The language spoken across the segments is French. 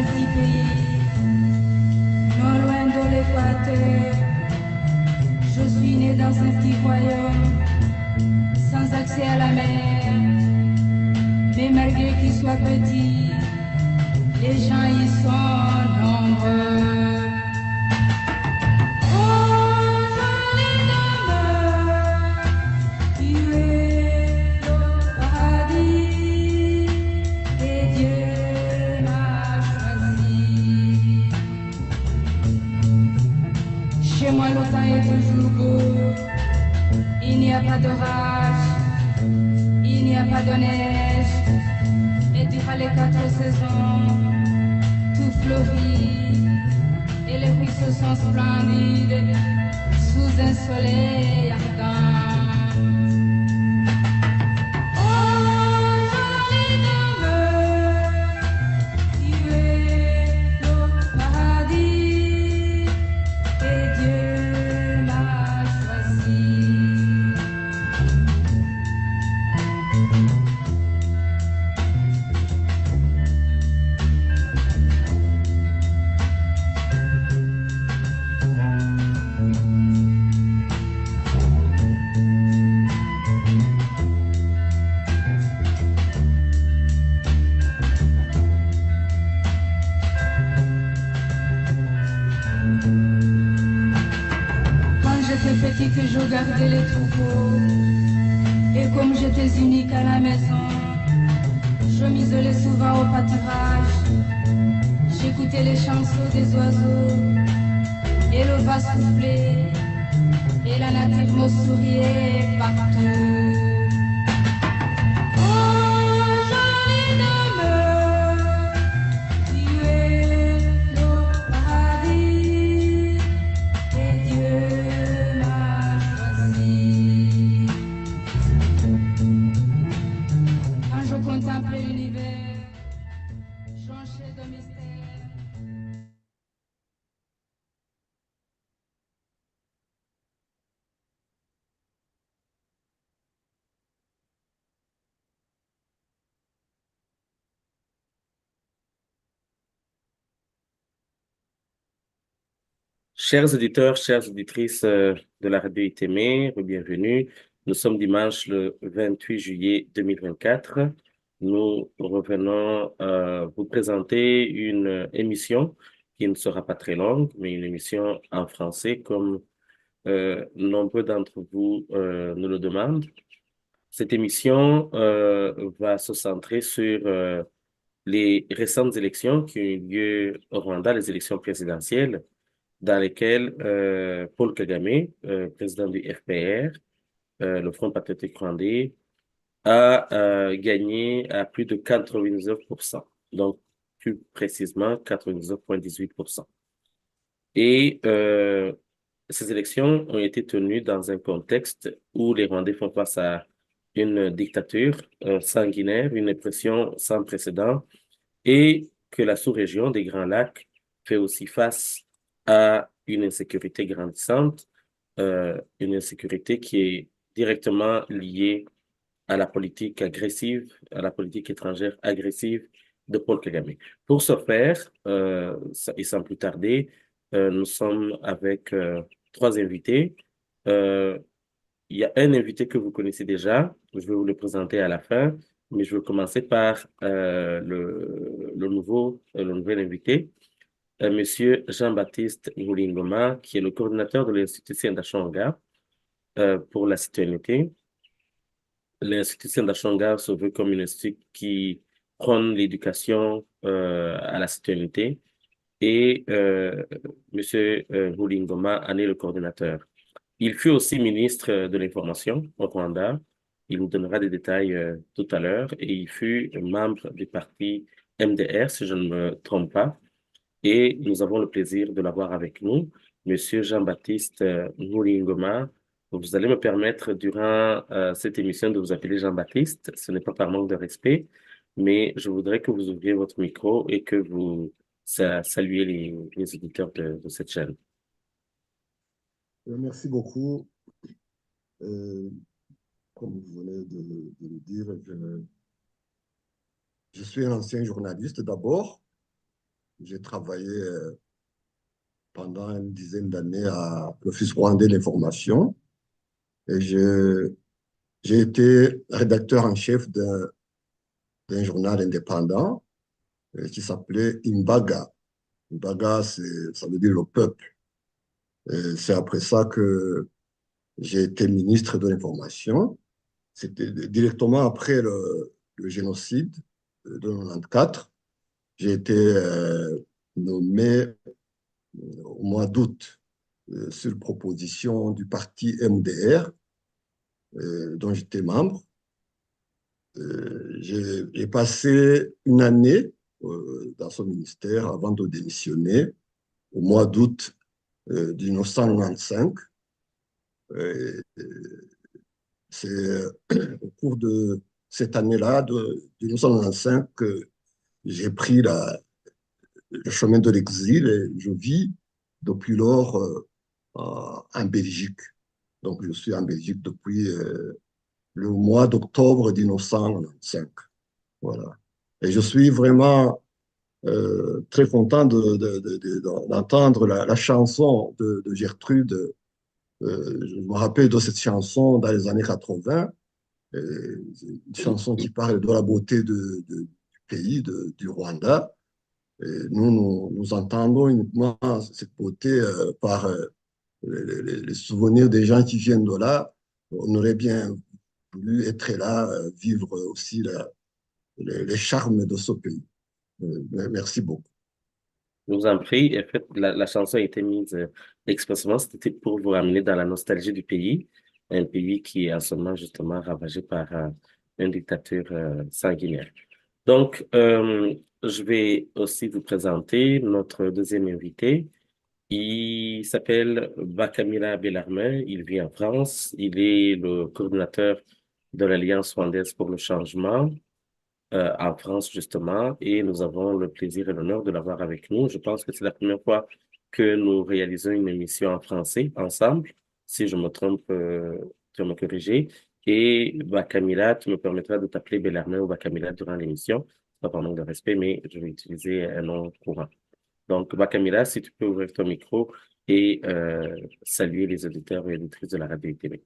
un petit pays, non loin de l'équateur. Je suis né dans un petit royaume, sans accès à la mer. Mais malgré qu'il soit petit, les gens y sont nombreux. Oh, jolie demeure, tu es le paradis et Dieu m'a choisi. Chez moi, le temps est toujours beau, il n'y a pas d'orage, il n'y a pas de neige, et durant les 4 saisons, tout fleurit, et les ruisseaux sont splendides, sous un soleil ardent. Oh, jolie demeure, tu es le paradis, et Dieu m'a choisi. Quand j'étais petite, je gardais les troupeaux. Et comme j'étais unique à la maison, je m'isolais souvent au pâturage. J'écoutais les chansons des oiseaux et le vent soufflait et la nature me souriait partout. Oh, jolie demeure, tu es le paradis et Dieu m'a choisi. Quand je contemplais l'univers, jonché de mystère. Chers auditeurs, chères auditrices de la radio ITM, bienvenue. Nous sommes dimanche le 28 juillet 2024. Nous revenons vous présenter une émission qui ne sera pas très longue, mais une émission en français comme nombreux d'entre vous nous le demandent. Cette émission va se centrer sur les récentes élections qui ont eu lieu au Rwanda, les élections présidentielles dans lesquelles Paul Kagame, président du FPR, le Front patriotique rwandais, a gagné à plus de 99%, donc plus précisément 99,18%. Et ces élections ont été tenues dans un contexte où les Rwandais font face à une dictature sanguinaire, une répression sans précédent, et que la sous-région des Grands Lacs fait aussi face à une insécurité grandissante, une insécurité qui est directement liée à la politique agressive, à la politique étrangère agressive de Paul Kagame. Pour ce faire, et sans plus tarder, nous sommes avec trois invités. Euh, il y a un invité que vous connaissez déjà, je vais vous le présenter à la fin, mais je vais commencer par le nouvel invité, Monsieur Jean-Baptiste Ngulingoma, qui est le coordinateur de l'Institut Sendashonga pour la citoyenneté. L'Institut Sendashonga se veut comme une institut qui prône l'éducation à la citoyenneté et Monsieur Ngulingoma en est le coordinateur. Il fut aussi ministre de l'Information au Rwanda. Il nous donnera des détails tout à l'heure. Et il fut membre du parti MDR, si je ne me trompe pas. Et nous avons le plaisir de l'avoir avec nous, Monsieur Jean-Baptiste Ngulingoma. Vous allez me permettre, durant cette émission, de vous appeler Jean-Baptiste. Ce n'est pas par manque de respect, mais je voudrais que vous ouvriez votre micro et que vous saluiez les auditeurs de cette chaîne. Merci beaucoup. Euh, Comme vous venez de le dire, je suis un ancien journaliste d'abord. j'ai travaillé pendant une dizaine d'années à l'Office rwandais de l'information et j'ai été rédacteur en chef d'un journal indépendant qui s'appelait Imbaga. Imbaga, ça veut dire le peuple. Et c'est après ça que j'ai été ministre de l'Information. C'était directement après le génocide de 1994. J'ai été nommé au mois d'août sur proposition du parti MDR, dont j'étais membre. J'ai passé une année dans ce ministère avant de démissionner au mois d'août 1995. Euh, C'est au cours de cette année-là, de 1995, que j'ai pris le chemin de l'exil et je vis depuis lors en Belgique. Donc, je suis en Belgique depuis le mois d'octobre 1995. Voilà. Et je suis vraiment très content d'entendre la chanson de Gertrude. Je me rappelle de cette chanson dans les années 80, une chanson qui parle de la beauté du pays, du Rwanda. Et nous entendons uniquement cette beauté par les souvenirs des gens qui viennent de là. On aurait bien voulu être là, vivre aussi les charmes de ce pays. Merci beaucoup. Je vous en prie. En fait, la chanson a été mise expressément, c'était pour vous ramener dans la nostalgie du pays, un pays qui est en ce moment justement ravagé par une dictature sanguinaire. Donc, je vais aussi vous présenter notre deuxième invité. Il s'appelle Bakamila Bellarmin. Il vit en France. Il est le coordinateur de l'Alliance rwandaise pour le changement en France, justement, et nous avons le plaisir et l'honneur de l'avoir avec nous. Je pense que c'est la première fois que nous réalisons une émission en français ensemble. Si je me trompe, tu vas me corriger. Et Bakamila, tu me permettras de t'appeler Bellarmin ou Bakamila durant l'émission. Pas par manque de respect, mais je vais utiliser un nom courant. Donc, Bakamila, si tu peux ouvrir ton micro et saluer les auditeurs et auditrices de la radio et télé.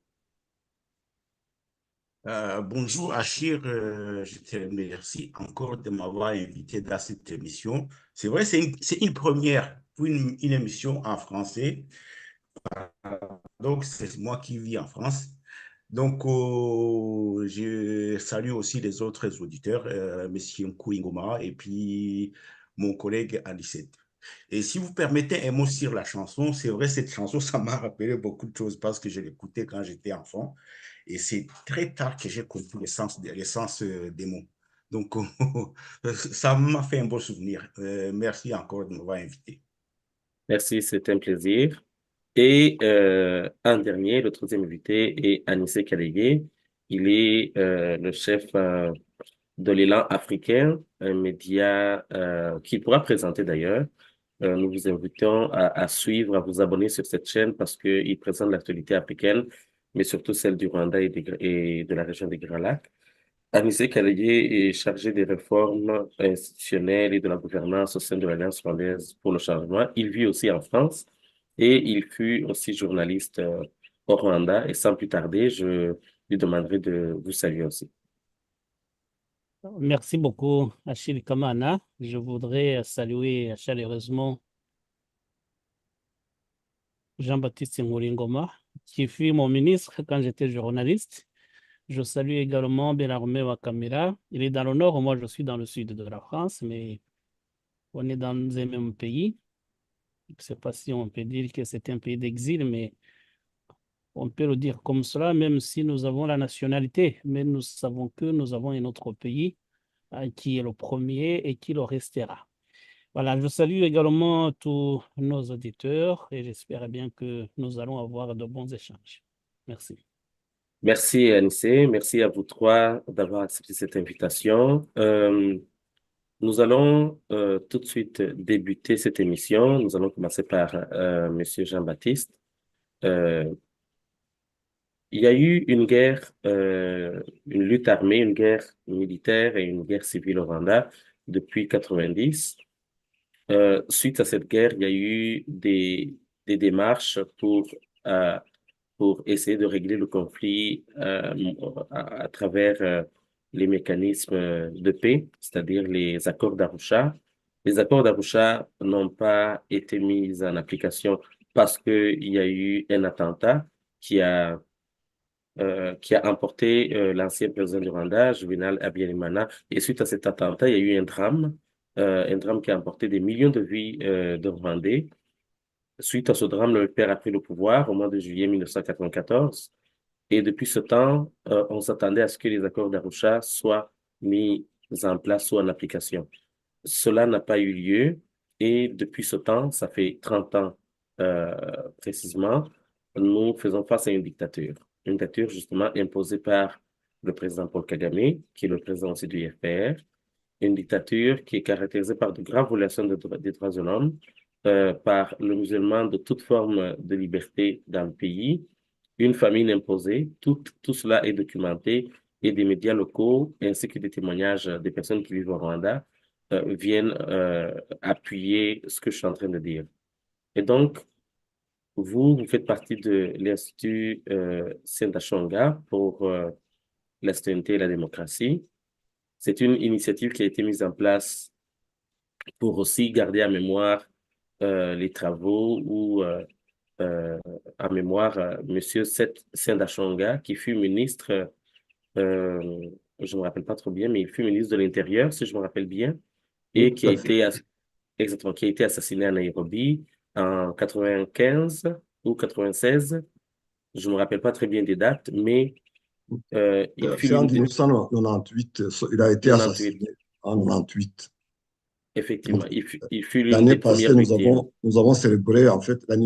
Bonjour Achir, je te remercie encore de m'avoir invité dans cette émission. C'est vrai, c'est une première pour une émission en français. Donc, c'est moi qui vis en France. Donc, je salue aussi les autres auditeurs, Monsieur Nkouingoma et puis mon collègue Anicette. Et si vous permettez un mot sur la chanson, c'est vrai, cette chanson, ça m'a rappelé beaucoup de choses parce que je l'écoutais quand j'étais enfant. Et c'est très tard que j'ai compris l'essence des mots. Donc, ça m'a fait un beau souvenir. Merci encore de m'avoir invité. Merci, c'est un plaisir. Et en dernier, le troisième invité est Anissé Kadege. Il est le chef de l'Élan africain, un média qu'il pourra présenter d'ailleurs. Nous vous invitons à suivre, à vous abonner sur cette chaîne parce qu'il présente l'actualité africaine, mais surtout celle du Rwanda et de la région des Grands Lacs. Anissé Kadege est chargé des réformes institutionnelles et de la gouvernance au sein de l'Alliance rwandaise pour le changement. Il vit aussi en France et il fut aussi journaliste au Rwanda. Et sans plus tarder, je lui demanderai de vous saluer aussi. Merci beaucoup, Achille Kamana. Je voudrais saluer chaleureusement Jean-Baptiste Ngoma, qui fut mon ministre quand j'étais journaliste. Je salue également Bellarmé Wakamira. Il est dans le nord, moi je suis dans le sud de la France, mais on est dans un même pays. Je ne sais pas si on peut dire que c'est un pays d'exil, mais on peut le dire comme cela, même si nous avons la nationalité, mais nous savons que nous avons un autre pays qui est le premier et qui le restera. Voilà, je salue également tous nos auditeurs et j'espère bien que nous allons avoir de bons échanges. Merci. Merci, Anissé. Merci à vous trois d'avoir accepté cette invitation. Nous allons tout de suite débuter cette émission. Nous allons commencer par Monsieur Jean-Baptiste. Il y a eu une guerre, une lutte armée, une guerre militaire et une guerre civile au Rwanda depuis 90. Suite à cette guerre, il y a eu des démarches euh, pour essayer de régler le conflit à travers les mécanismes de paix, c'est-à-dire les accords d'Arusha. Les accords d'Arusha n'ont pas été mis en application parce qu'il y a eu un attentat qui a qui a emporté l'ancien président du Rwanda, Juvenal Habyarimana. Et suite à cet attentat, il y a eu un drame qui a emporté des millions de vies de Rwandais. Suite à ce drame, le père a pris le pouvoir au mois de juillet 1994. Et depuis ce temps, on s'attendait à ce que les accords d'Arusha soient mis en place ou en application. Cela n'a pas eu lieu. Et depuis ce temps, ça fait 30 ans euh, précisément, nous faisons face à une dictature. Une dictature justement imposée par le président Paul Kagame, qui est le président aussi du FPR. Une dictature qui est caractérisée par de graves violations des droits de l'homme, par le musulman de toute forme de liberté dans le pays, une famine imposée, tout cela est documenté et des médias locaux ainsi que des témoignages des personnes qui vivent au Rwanda viennent appuyer ce que je suis en train de dire. Et donc, vous faites partie de l'Institut Sendashonga pour la citoyenneté et la démocratie. C'est une initiative qui a été mise en place pour aussi garder en mémoire les travaux ou en mémoire Monsieur Sendashonga, qui fut ministre, je ne me rappelle pas trop bien, mais il fut ministre de l'Intérieur, si je me rappelle bien, Oui, et tout à fait. exactement, qui a été assassiné à Nairobi en 95 ou 96. Je ne me rappelle pas très bien des dates, mais il fut C'est en l'une des 1998, il a été 98, assassiné en 98. Donc, effectivement, il fut l'une l'année des passée, premières victimes. nous avons célébré, en fait, on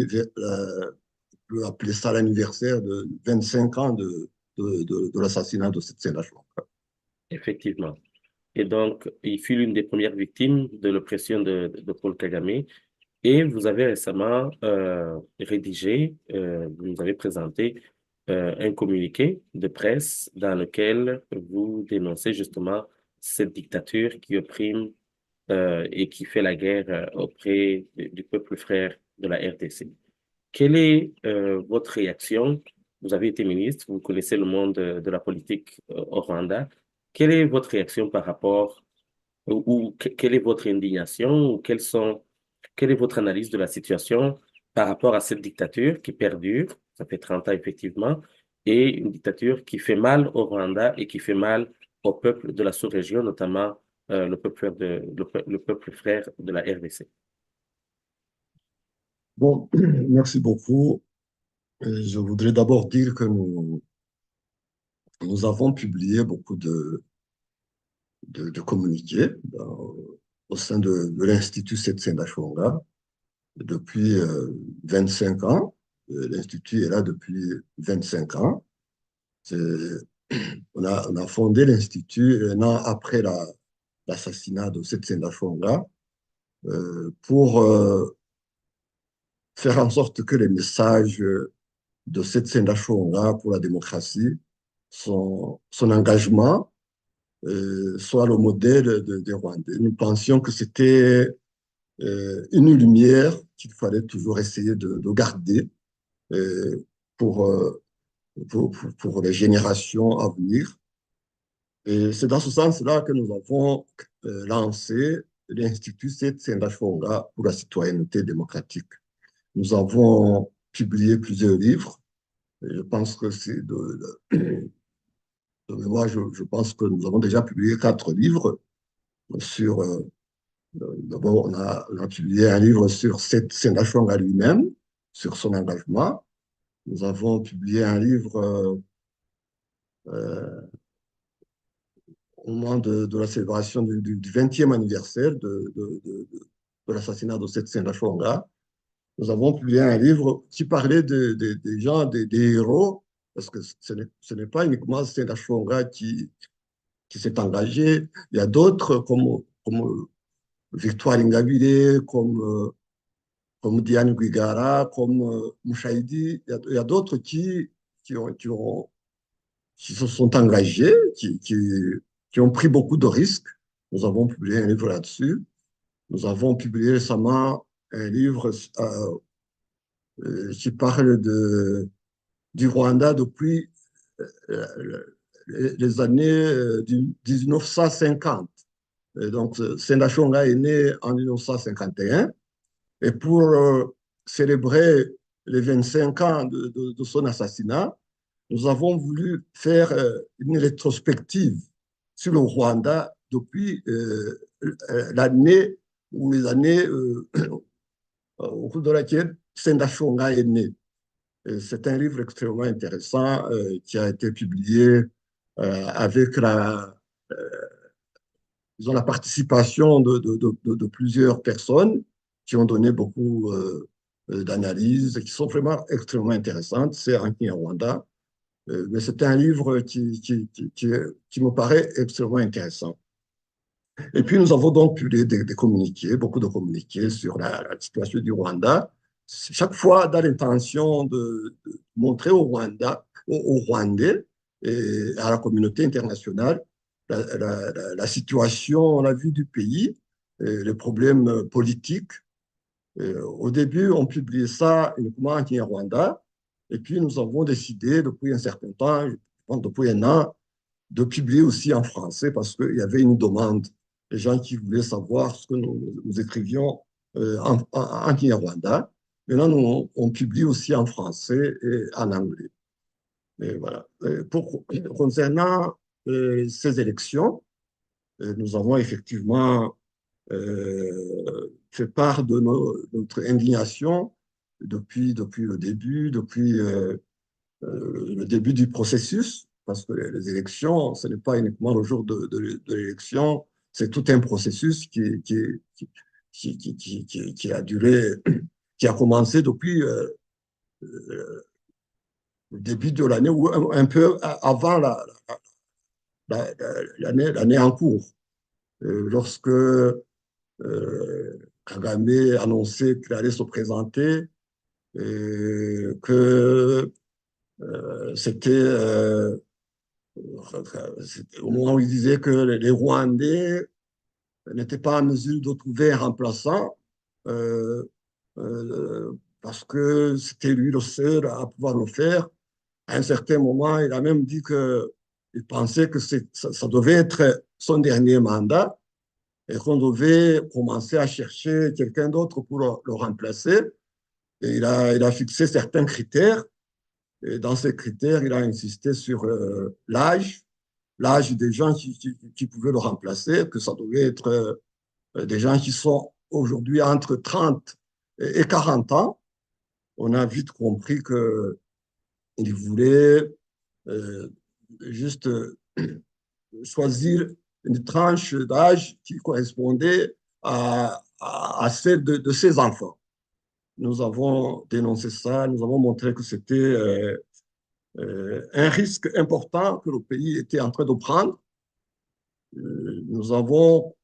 peut appeler ça l'anniversaire de 25 ans de l'assassinat de cette Sénachon. Effectivement. Et donc, il fut l'une des premières victimes de l'oppression de Paul Kagame. Et vous avez récemment vous nous avez présenté un communiqué de presse dans lequel vous dénoncez justement cette dictature qui opprime et qui fait la guerre auprès du peuple frère de la RDC. Quelle est votre réaction? Vous avez été ministre, vous connaissez le monde de la politique au Rwanda. Quelle est votre réaction par rapport, quelle est votre indignation, ou quelle est votre analyse de la situation par rapport à cette dictature qui perdure, ça fait 30 ans effectivement, et une dictature qui fait mal au Rwanda et qui fait mal au peuple de la sous-région, notamment le peuple frère de la RDC. Bon, merci beaucoup. Je voudrais d'abord dire que nous avons publié beaucoup de communiqués au sein de l'Institut Sendashonga depuis 25 ans. L'Institut est là depuis 25 ans. On a fondé l'Institut un an après l'assassinat de Sendashonga pour faire en sorte que les messages de Sendashonga pour la démocratie, son engagement, soit le modèle des Rwandais. Nous pensions que c'était une lumière qu'il fallait toujours essayer de garder euh, pour, euh, pour les générations à venir. Et c'est dans ce sens-là que nous avons lancé l'Institut Sendashonga pour la citoyenneté démocratique. Nous avons publié plusieurs livres. Et je pense que c'est de mémoire, je pense que nous avons déjà publié 4 livres sur. D'abord, on a publié un livre sur Sendashonga lui-même, sur son engagement. Nous avons publié un livre euh, au moment de la célébration du 20e anniversaire de l'assassinat de Sendashonga. Nous avons publié un livre qui parlait des gens, des héros, parce que ce n'est pas uniquement Sendashonga qui s'est engagé. Il y a d'autres comme Victoire Ingabire, comme Diane Guigara, comme Mouchaïdi. Il y a d'autres qui se sont engagés, qui ont pris beaucoup de risques. Nous avons publié un livre là-dessus. Nous avons publié récemment un livre qui parle du Rwanda depuis les années 1950. Et donc, Senda Shonga est né en 1951. Et pour célébrer les 25 ans de son assassinat, nous avons voulu faire une rétrospective sur le Rwanda depuis l'année ou les années au cours de laquelle Senda Shonga est né. C'est un livre extrêmement intéressant qui a été publié avec la participation de plusieurs personnes qui ont donné beaucoup d'analyses qui sont vraiment extrêmement intéressantes. C'est en Kinyarwanda, mais c'est un livre qui me paraît extrêmement intéressant. Et puis, nous avons donc publié des communiqués, beaucoup de communiqués sur la situation du Rwanda, chaque fois dans l'intention de montrer au Rwanda, aux Rwandais et à la communauté internationale la situation, la vie du pays, les problèmes politiques. Au début, on publiait ça uniquement en Kinyarwanda, et puis nous avons décidé depuis un certain temps, je pense depuis un an, de publier aussi en français parce qu'il y avait une demande. Les gens qui voulaient savoir ce que nous écrivions en Kinyarwanda. Maintenant, on publie aussi en français et en anglais. Et voilà. Concernant ces élections, nous avons effectivement fait part de notre indignation depuis le début, le début du processus, parce que les élections, ce n'est pas uniquement le jour de l'élection, c'est tout un processus qui a duré, qui a commencé depuis le début de l'année ou un peu avant l'année en cours. Lorsque Kagame annonçait qu'il allait se présenter, que c'était au moment où il disait que les Rwandais n'étaient pas en mesure de trouver un remplaçant parce que c'était lui le seul à pouvoir le faire. À un certain moment, il a même dit qu'il pensait que ça devait être son dernier mandat et qu'on devait commencer à chercher quelqu'un d'autre pour le remplacer. Et il a fixé certains critères. Et dans ces critères, il a insisté sur l'âge des gens qui pouvaient le remplacer, que ça devait être des gens qui sont aujourd'hui entre 30 et 40 ans. On a vite compris qu'il voulait juste choisir une tranche d'âge qui correspondait à celle de ses enfants. Nous avons dénoncé ça, nous avons montré que c'était un risque important que le pays était en train de prendre. Nous avons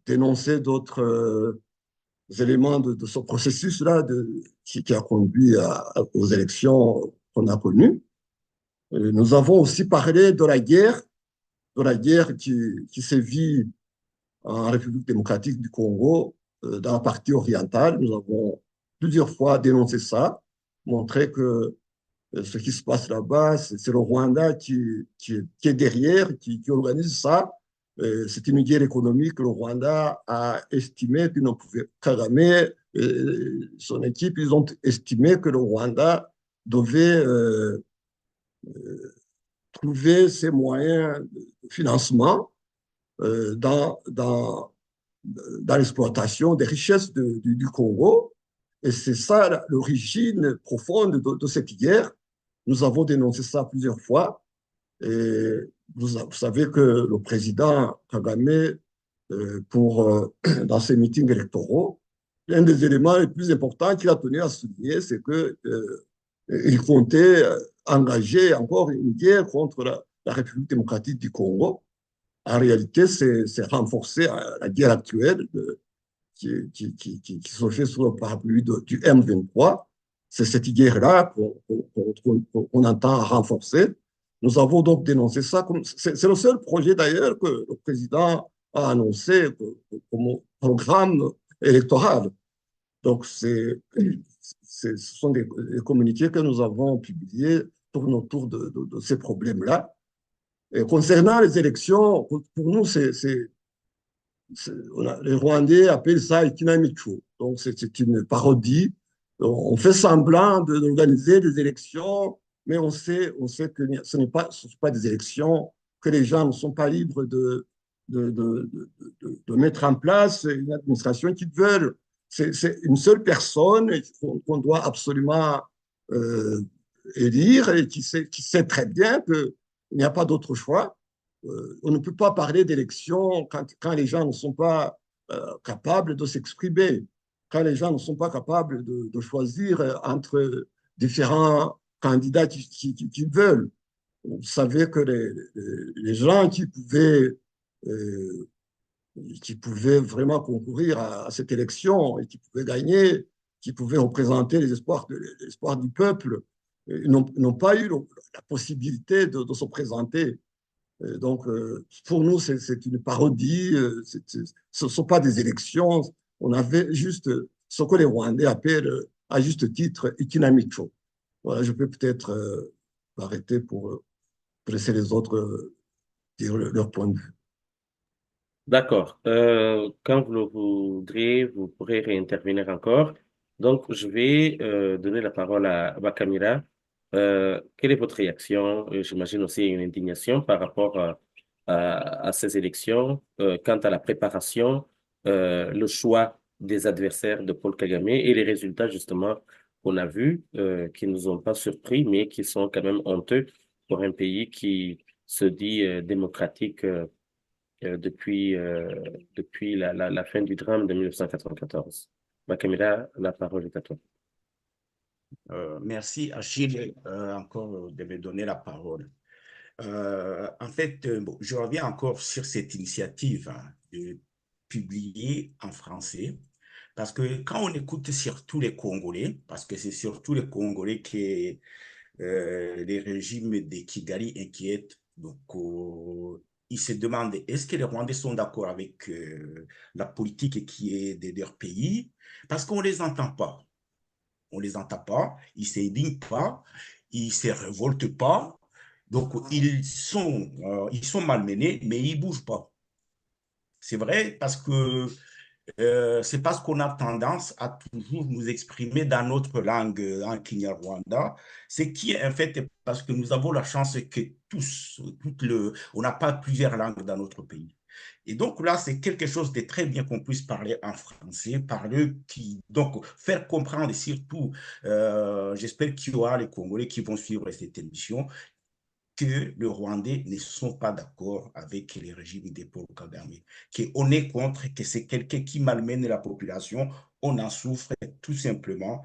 dénoncé d'autres éléments de ce processus-là qui a conduit aux élections qu'on a connues. Nous avons aussi parlé de la guerre qui sévit en République démocratique du Congo, dans la partie orientale. Nous avons plusieurs fois dénoncé ça, montré que ce qui se passe là-bas, c'est le Rwanda qui est derrière, qui organise ça. C'est une guerre économique que le Rwanda a estimé qu'il ne pouvait. Kagame et son équipe, ils ont estimé que le Rwanda devait trouver ses moyens de financement dans l'exploitation des richesses du Congo. Et c'est ça l'origine profonde de cette guerre. Nous avons dénoncé ça plusieurs fois. Et vous savez que le président Kagame, dans ses meetings électoraux, l'un des éléments les plus importants qu'il a tenu à souligner, c'est qu'il comptait engager encore une guerre contre la République démocratique du Congo. En réalité, c'est renforcer la guerre actuelle qui se fait sous le parapluie du M23. C'est cette guerre-là qu'on entend renforcer. Nous avons donc dénoncé ça. C'est le seul projet d'ailleurs que le président a annoncé comme programme électoral. Donc, ce sont des communiqués que nous avons publiés tournent autour de ces problèmes-là. Et concernant les élections, pour nous, les Rwandais appellent ça Ikinamico. Donc, c'est une parodie. On fait semblant d'organiser des élections, mais on sait que ce ne sont pas des élections, que les gens ne sont pas libres de mettre en place une administration qu'ils veulent. C'est une seule personne qu'on doit absolument euh, élire et qui sait très bien qu'il n'y a pas d'autre choix. On ne peut pas parler d'élections quand les gens ne sont pas capables de s'exprimer, quand les gens ne sont pas capables de choisir entre différents candidats qu'ils veulent. Vous savez que les gens qui pouvaient vraiment concourir à cette élection et qui pouvaient gagner, qui pouvaient représenter les espoirs du peuple, n'ont pas eu la possibilité de se présenter. Donc, pour nous, c'est une parodie. Ce ne sont pas des élections. On avait juste ce que les Rwandais appellent, à juste titre, ikinamico. Voilà, je peux peut-être m'arrêter pour laisser les autres dire leur point de vue. D'accord. Quand vous le voudrez, vous pourrez réintervenir encore. Donc, je vais donner la parole à Bakamira. Quelle est votre réaction? J'imagine aussi une indignation par rapport à ces élections, quant à la préparation, le choix des adversaires de Paul Kagame et les résultats justement qu'on a vus, qui nous ont pas surpris, mais qui sont quand même honteux pour un pays qui se dit démocratique. Depuis la fin du drame de 1994. Bakamira, la parole est à toi. Merci Achille encore de me donner la parole. En fait, bon, je reviens encore sur cette initiative de publier en français, parce que quand on écoute surtout les Congolais, parce que c'est surtout les Congolais que les régimes de Kigali inquiètent, donc ils se demandent est-ce que les Rwandais sont d'accord avec la politique qui est de leur pays, parce qu'on ne les entend pas. On ne les entend pas, ils ne s'indignent pas, ils ne se révoltent pas. Donc, ils sont malmenés, mais ils ne bougent pas. C'est vrai parce que c'est parce qu'on a tendance à toujours nous exprimer dans notre langue, en Kinyarwanda, ce qui est en fait parce que nous avons la chance que on n'a pas plusieurs langues dans notre pays. Et donc là, c'est quelque chose de très bien qu'on puisse parler en français, donc faire comprendre et surtout, j'espère qu'il y aura les Congolais qui vont suivre cette émission, que les Rwandais ne sont pas d'accord avec les régimes de Paul Kagame, qu'on est contre, que c'est quelqu'un qui malmène la population, on en souffre tout simplement.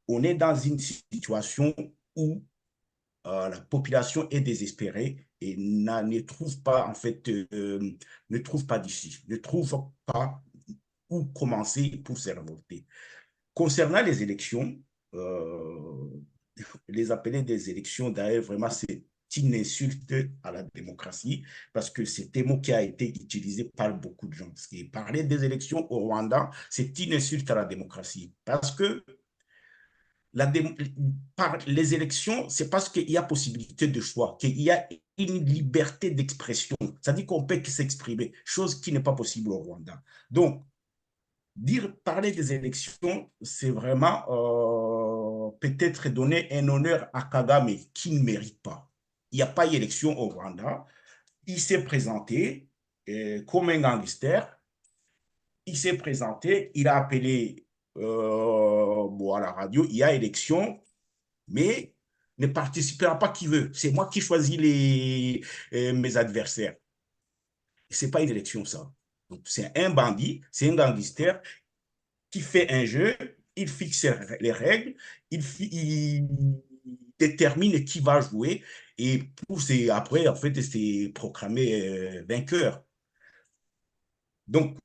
On est dans une situation où la population est désespérée et ne trouve pas, en fait, ne trouve pas d'issue, ne trouve pas où commencer pour se révolter. Concernant les élections, les appeler des élections, d'ailleurs, vraiment, c'est une insulte à la démocratie parce que c'est un mot qui a été utilisé par beaucoup de gens. Parce que parler des élections au Rwanda, c'est une insulte à la démocratie parce que par les élections, c'est parce qu'il y a possibilité de choix, qu'il y a une liberté d'expression. C'est-à-dire qu'on peut s'exprimer, chose qui n'est pas possible au Rwanda. Donc, parler des élections, c'est vraiment peut-être donner un honneur à Kagame qui ne mérite pas. Il n'y a pas d'élection au Rwanda. Il s'est présenté comme un gangster. Il s'est présenté, il a appelé à la radio, il y a élection, mais ne participera pas qui veut. C'est moi qui choisis mes adversaires. Ce n'est pas une élection, ça. C'est un bandit, c'est un gangster qui fait un jeu, il fixe les règles, il détermine qui va jouer et après, en fait, c'est proclamé vainqueur. Donc,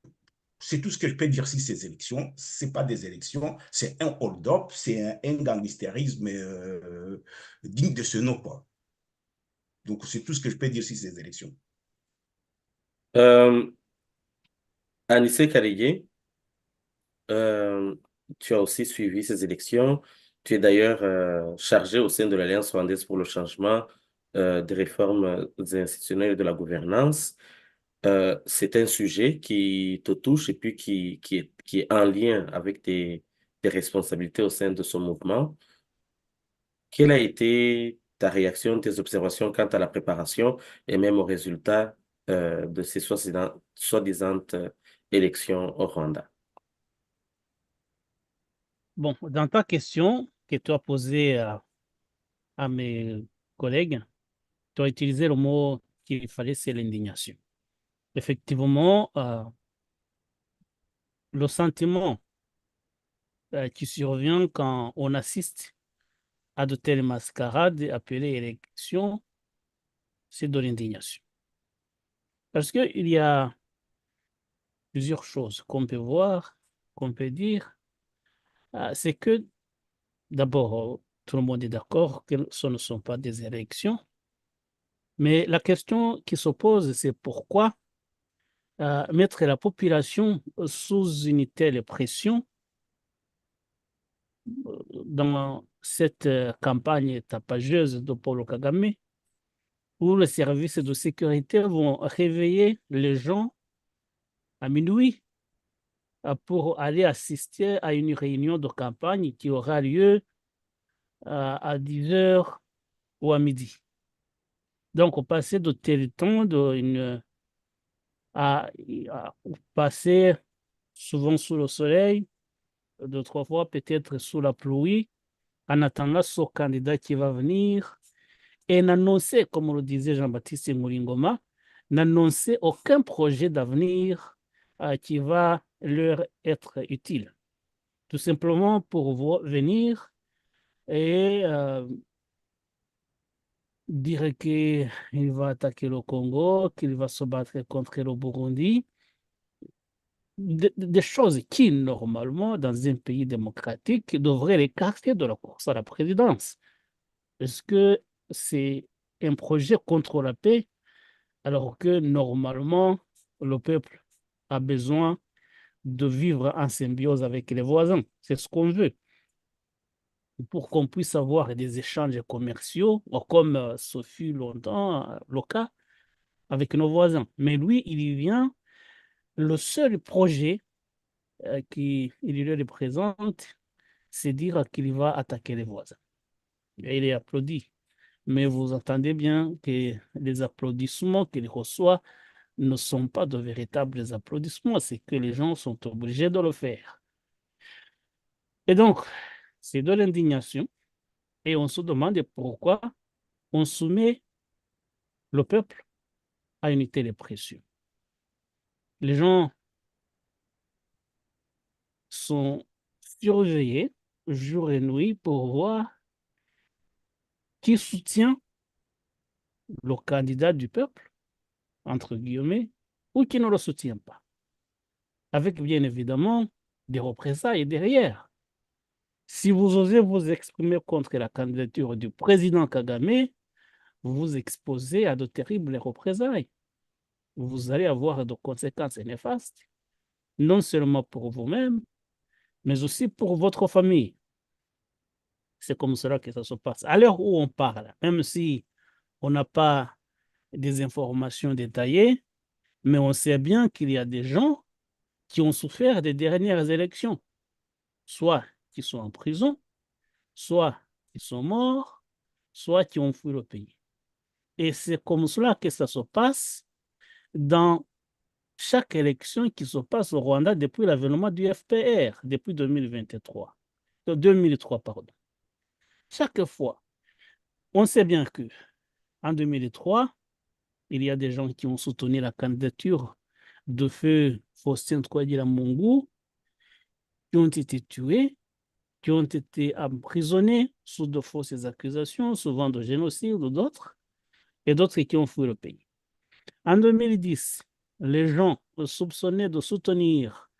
c'est tout ce que je peux dire sur ces élections. Ce n'est pas des élections, c'est un hold-up, c'est un gangsterisme digne de ce nom, quoi. Donc, c'est tout ce que je peux dire sur ces élections. Euh, Anissé Kalégué, euh, tu as aussi suivi ces élections. Tu es d'ailleurs chargé au sein de l'Alliance rwandaise pour le changement des réformes institutionnelles et de la gouvernance. C'est un sujet qui te touche et puis qui est en lien avec tes responsabilités au sein de ce mouvement. Quelle a été ta réaction, tes observations quant à la préparation et même aux résultats de ces soi-disant élections au Rwanda? Bon, dans ta question que tu as posée à mes collègues, tu as utilisé le mot qu'il fallait, c'est l'indignation. Effectivement, le sentiment qui survient quand on assiste à de telles mascarades appelées élections, c'est de l'indignation. Parce qu'il y a plusieurs choses qu'on peut voir, qu'on peut dire. C'est que, d'abord, tout le monde est d'accord que ce ne sont pas des élections. Mais la question qui se pose, c'est pourquoi mettre la population sous une telle pression dans cette campagne tapageuse de Paul Kagame, où les services de sécurité vont réveiller les gens à minuit pour aller assister à une réunion de campagne qui aura lieu à 10 heures ou à midi. Donc, on passait de tel temps à passer souvent sous le soleil, deux, trois fois peut-être sous la pluie, en attendant ce candidat qui va venir et n'annoncer, comme le disait Jean-Baptiste Ngoma, n'annoncer aucun projet d'avenir qui va leur être utile. Tout simplement pour venir et dire qu'il va attaquer le Congo, qu'il va se battre contre le Burundi, des choses qui, normalement, dans un pays démocratique, devraient l'écarter de la course à la présidence. Est-ce que c'est un projet contre la paix, alors que, normalement, le peuple a besoin de vivre en symbiose avec les voisins? C'est ce qu'on veut. Pour qu'on puisse avoir des échanges commerciaux, comme ce fut longtemps le cas avec nos voisins. Mais lui, il y vient, le seul projet qu'il lui représente, c'est dire qu'il va attaquer les voisins. Et il est applaudi. Mais vous entendez bien que les applaudissements qu'il reçoit ne sont pas de véritables applaudissements, c'est que les gens sont obligés de le faire. Et donc, c'est de l'indignation. Et on se demande pourquoi on soumet le peuple à une telle pression. Les gens sont surveillés jour et nuit pour voir qui soutient le candidat du peuple, entre guillemets, ou qui ne le soutient pas. Avec bien évidemment des représailles derrière. Si vous osez vous exprimer contre la candidature du président Kagame, vous vous exposez à de terribles représailles. Vous allez avoir de conséquences néfastes, non seulement pour vous-même, mais aussi pour votre famille. C'est comme cela que ça se passe. À l'heure où on parle, même si on n'a pas des informations détaillées, mais on sait bien qu'il y a des gens qui ont souffert des dernières élections, soit qui sont en prison, soit qui sont morts, soit qui ont fui le pays. Et c'est comme cela que ça se passe dans chaque élection qui se passe au Rwanda depuis l'avènement du FPR, depuis 2023. 2003, pardon. Chaque fois, on sait bien que en 2003, il y a des gens qui ont soutenu la candidature de feu Faustin Touadéra Mungu, qui ont été tués, qui ont été emprisonnés sous de fausses accusations, souvent de génocide ou d'autres, et d'autres qui ont fui le pays. En 2010, les gens soupçonnés de soutenir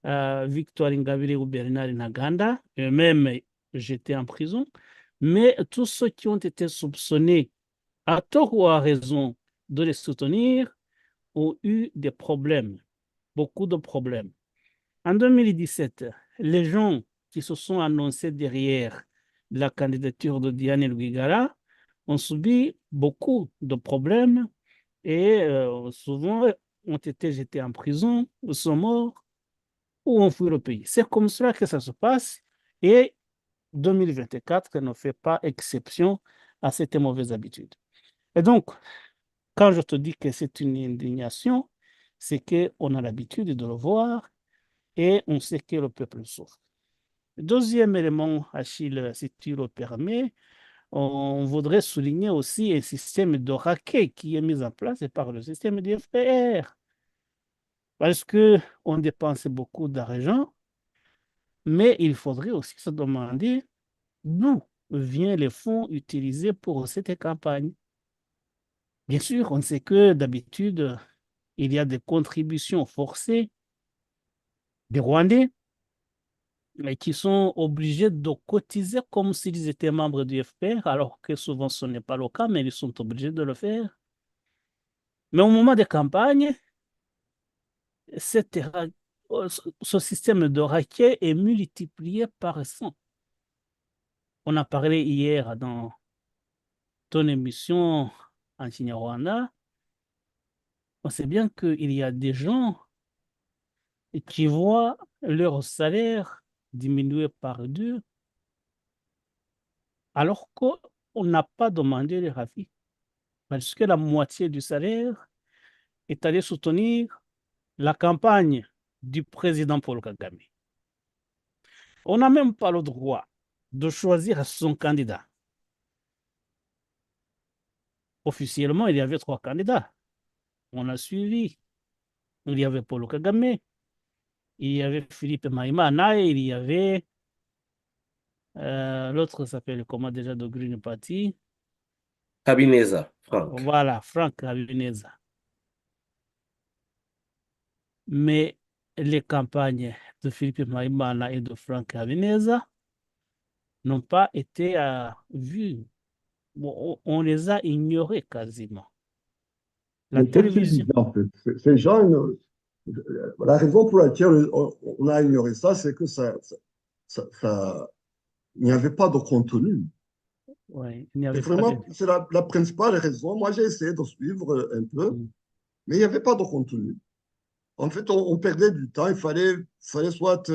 Victoire Ingabire ou Bernard Ntaganda, eux-mêmes j'étais en prison, mais tous ceux qui ont été soupçonnés, à tort ou à raison, de les soutenir, ont eu des problèmes beaucoup de problèmes. En 2017, les gens qui se sont annoncés derrière la candidature de Diane Rwigara ont subi beaucoup de problèmes et souvent ont été jetés en prison, ou sont morts, ou ont fui le pays. C'est comme cela que ça se passe et 2024 ne fait pas exception à cette mauvaise habitude. Et donc, quand je te dis que c'est une indignation, c'est qu'on a l'habitude de le voir et on sait que le peuple souffre. Deuxième élément, Achille, si tu le permets, on voudrait souligner aussi un système de racket qui est mis en place par le système du FPR. Parce qu'on dépense beaucoup d'argent, mais il faudrait aussi se demander d'où viennent les fonds utilisés pour cette campagne. Bien sûr, on sait que d'habitude, il y a des contributions forcées des Rwandais qui sont obligés de cotiser comme s'ils étaient membres du FPR, alors que souvent ce n'est pas le cas, mais ils sont obligés de le faire. Mais au moment des campagnes, ce système de racket est multiplié par 100. On a parlé hier dans ton émission en Kinyarwanda. On sait bien qu'il y a des gens qui voient leur salaire diminuer par 2, alors qu'on n'a pas demandé leur avis. Parce que la moitié du salaire est allé soutenir la campagne du président Paul Kagame. On n'a même pas le droit de choisir son candidat. Officiellement, il y avait 3 candidats. On a suivi. Il y avait Paul Kagame, il y avait Philippe Maïmana et il y avait l'autre s'appelle comment déjà de Green Party. Habineza, Franck. Voilà, Franck Habineza. Mais les campagnes de Philippe Maïmana et de Franck Habineza n'ont pas été vues. Bon, on les a ignorés quasiment. La Mais qu'est-ce que tu télévision. dis, en fait? Ces gens, la raison pour laquelle on a ignoré ça, c'est que il n'y avait pas de contenu. Ouais, il n'y C'est avait pas vraiment, c'est la principale raison. Moi, j'ai essayé de suivre un peu, mais il n'y avait pas de contenu. En fait, on perdait du temps. Il fallait soit.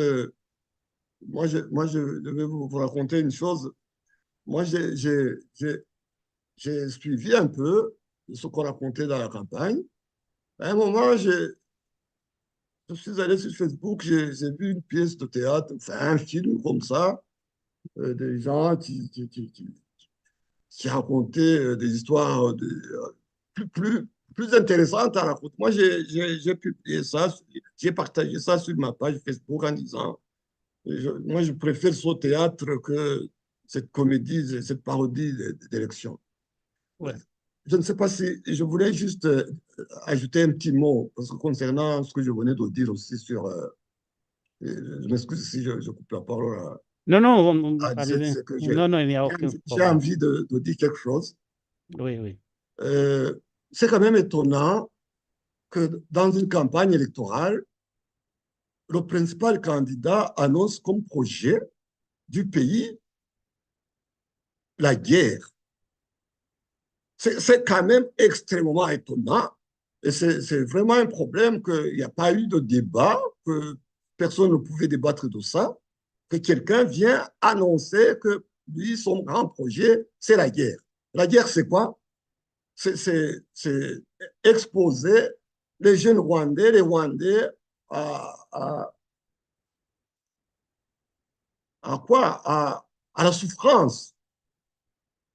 Moi, je vais vous raconter une chose. Moi, j'ai suivi un peu ce qu'on racontait dans la campagne. À un moment, je suis allé sur Facebook, j'ai vu une pièce de théâtre, enfin un film comme ça, des gens qui racontaient des histoires plus intéressantes à raconter. Moi, j'ai publié ça, j'ai partagé ça sur ma page Facebook en disant, moi, je préfère ce théâtre que cette comédie, cette parodie d'élection. Ouais. Je ne sais pas si je voulais juste ajouter un petit mot parce que concernant ce que je venais de dire aussi sur. Je m'excuse si je coupe la parole Non, non, allez-y. C'est que non, il n'y a aucun j'ai problème. envie de dire quelque chose. Oui, oui. C'est quand même étonnant que dans une campagne électorale, le principal candidat annonce comme projet du pays la guerre. C'est quand même extrêmement étonnant. Et c'est vraiment un problème qu'il n'y a pas eu de débat, que personne ne pouvait débattre de ça, que quelqu'un vient annoncer que lui, son grand projet, c'est la guerre. La guerre, c'est quoi? C'est exposer les jeunes Rwandais, les Rwandais à quoi? À la souffrance.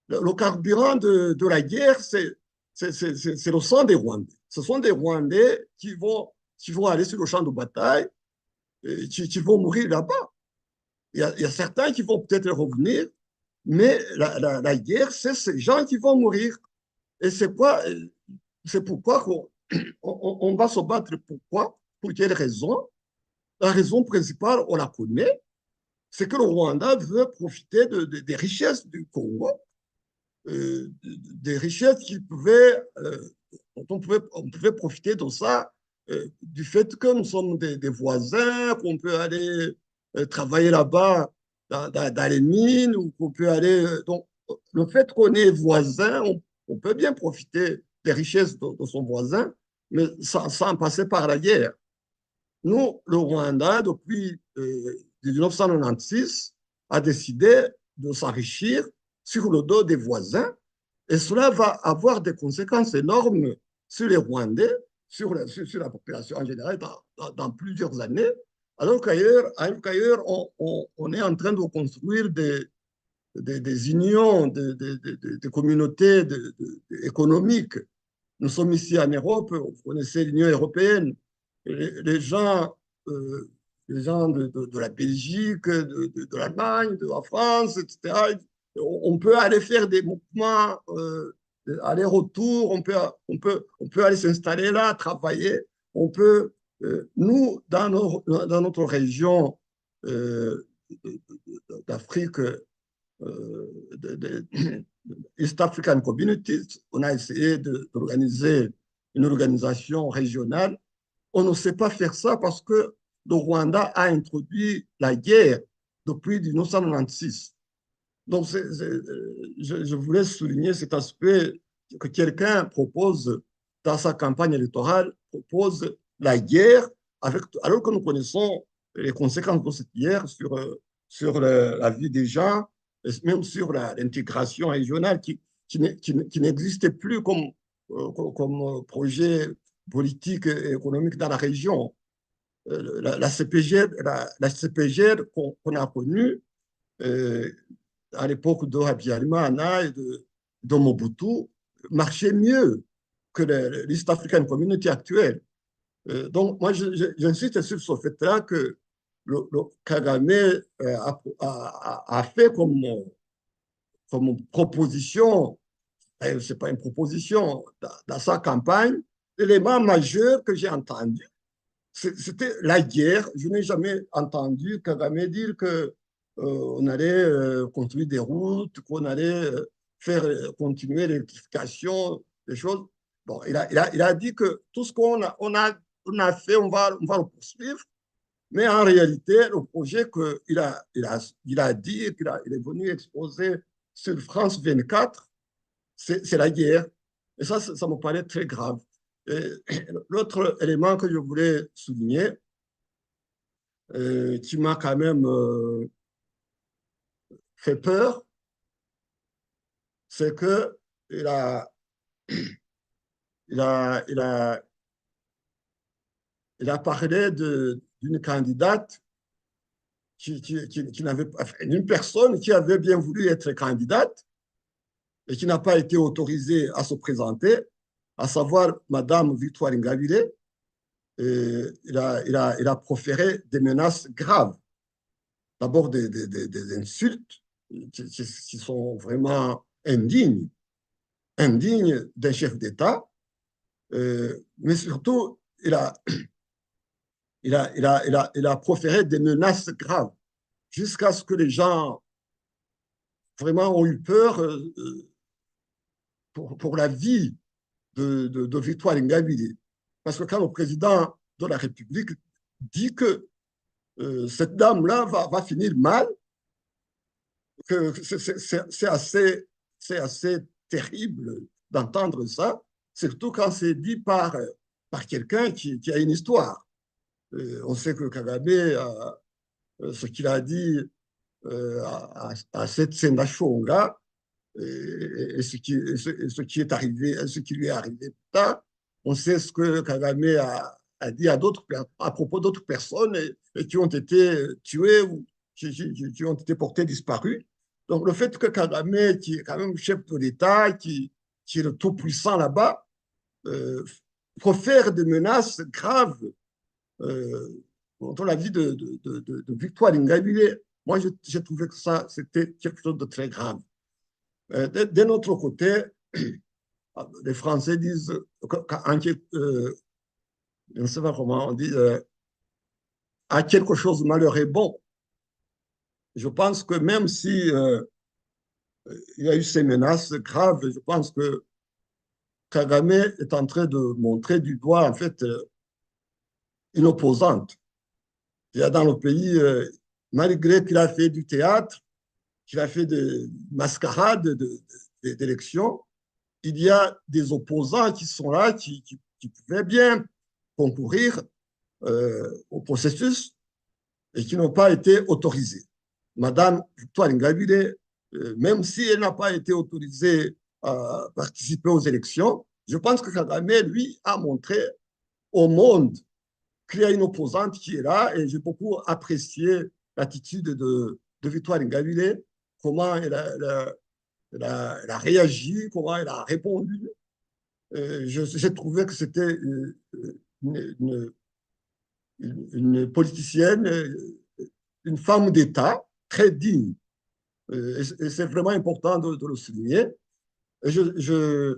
Le carburant de la guerre, c'est le sang des Rwandais. Ce sont des Rwandais qui vont aller sur le champ de bataille, et qui vont mourir là-bas. Il y a certains qui vont peut-être revenir, mais la guerre, c'est ces gens qui vont mourir. Et c'est pourquoi on va se battre. Pourquoi? Pour quelle raison? La raison principale, on la connaît, c'est que le Rwanda veut profiter des richesses du Congo, des richesses dont on pouvait profiter de ça du fait que nous sommes des voisins, qu'on peut aller travailler là-bas dans les mines, ou qu'on peut aller... donc, le fait qu'on est voisins, on peut bien profiter des richesses de son voisin, mais sans passer par la guerre. Nous, le Rwanda, depuis 1996, a décidé de s'enrichir sur le dos des voisins, et cela va avoir des conséquences énormes sur les Rwandais, sur la population en général, dans plusieurs années, alors qu'ailleurs, on est en train de construire des unions, des communautés économiques. Nous sommes ici en Europe, vous connaissez l'Union européenne. Les gens, de la Belgique, de l'Allemagne, de la France, etc., on peut aller faire des mouvements aller-retour, on peut aller s'installer là, travailler. On peut, nous, dans notre région d'Afrique, East African Communities, on a essayé d'organiser une organisation régionale. On ne sait pas faire ça parce que le Rwanda a introduit la guerre depuis 1996. Donc, je voulais souligner cet aspect que quelqu'un propose dans sa campagne électorale, propose la guerre, alors que nous connaissons les conséquences de cette guerre sur la vie des gens, et même sur l'intégration régionale qui n'existait plus comme projet politique et économique dans la région. La CPGR qu'on a connue à l'époque de Habyarimana et de Mobutu marchait mieux que l'East African Community actuelle. Donc, moi, j'insiste sur ce fait-là que le Kagame a fait comme proposition, ce n'est pas une proposition, dans sa campagne, l'élément majeur que j'ai entendu, c'était la guerre. Je n'ai jamais entendu Kagame dire qu'on allait construire des routes, qu'on allait faire continuer l'électrification, des choses. Bon, il a dit que tout ce qu'on a fait, on va le poursuivre. Mais en réalité, le projet qu'il a dit et qu'il est venu exposer sur France 24, c'est la guerre. Et ça me paraît très grave. L'autre élément que je voulais souligner, qui m'a quand même fait peur, c'est qu'il a parlé d'une candidate d'une personne qui avait bien voulu être candidate et qui n'a pas été autorisée à se présenter, à savoir Madame Victoire Ingabire. Il a proféré des menaces graves. D'abord des insultes qui sont vraiment indignes d'un chef d'État, mais surtout, il a proféré des menaces graves jusqu'à ce que les gens vraiment ont eu peur pour la vie de Victoire Ingabire. Parce que quand le président de la République dit que cette dame-là va finir mal, que c'est assez terrible d'entendre ça, surtout quand c'est dit par quelqu'un qui a une histoire. On sait que Kagame, ce qu'il a dit à cette Sendashonga, et ce qui est arrivé, ce qui lui est arrivé plus tard, on sait ce que Kagame a dit à propos d'autres personnes et qui ont été tuées ou qui ont été portées disparues. Donc le fait que Kagame, qui est quand même chef de l'État, qui est le tout-puissant là-bas, profère des menaces graves contre la vie de Victoire Ingabire, moi j'ai trouvé que ça, c'était quelque chose de très grave. D'un autre côté, les Français disent, je ne sais pas comment on dit, à quelque chose malheur est bon. Je pense que même si il y a eu ces menaces graves, je pense que Kagame est en train de montrer du doigt, en fait, une opposante. Il y a dans le pays, malgré qu'il a fait du théâtre, qu'il a fait des mascarades d'élections, il y a des opposants qui sont là, qui pouvaient bien concourir au processus et qui n'ont pas été autorisés. Madame Victoire Ingabire, même si elle n'a pas été autorisée à participer aux élections, je pense que Kagame, lui, a montré au monde qu'il y a une opposante qui est là et j'ai beaucoup apprécié l'attitude de Victoire Ingabire, comment elle a réagi, comment elle a répondu. J'ai trouvé que c'était une, une politicienne, une femme d'État très digne. Et c'est vraiment important de le souligner. Et je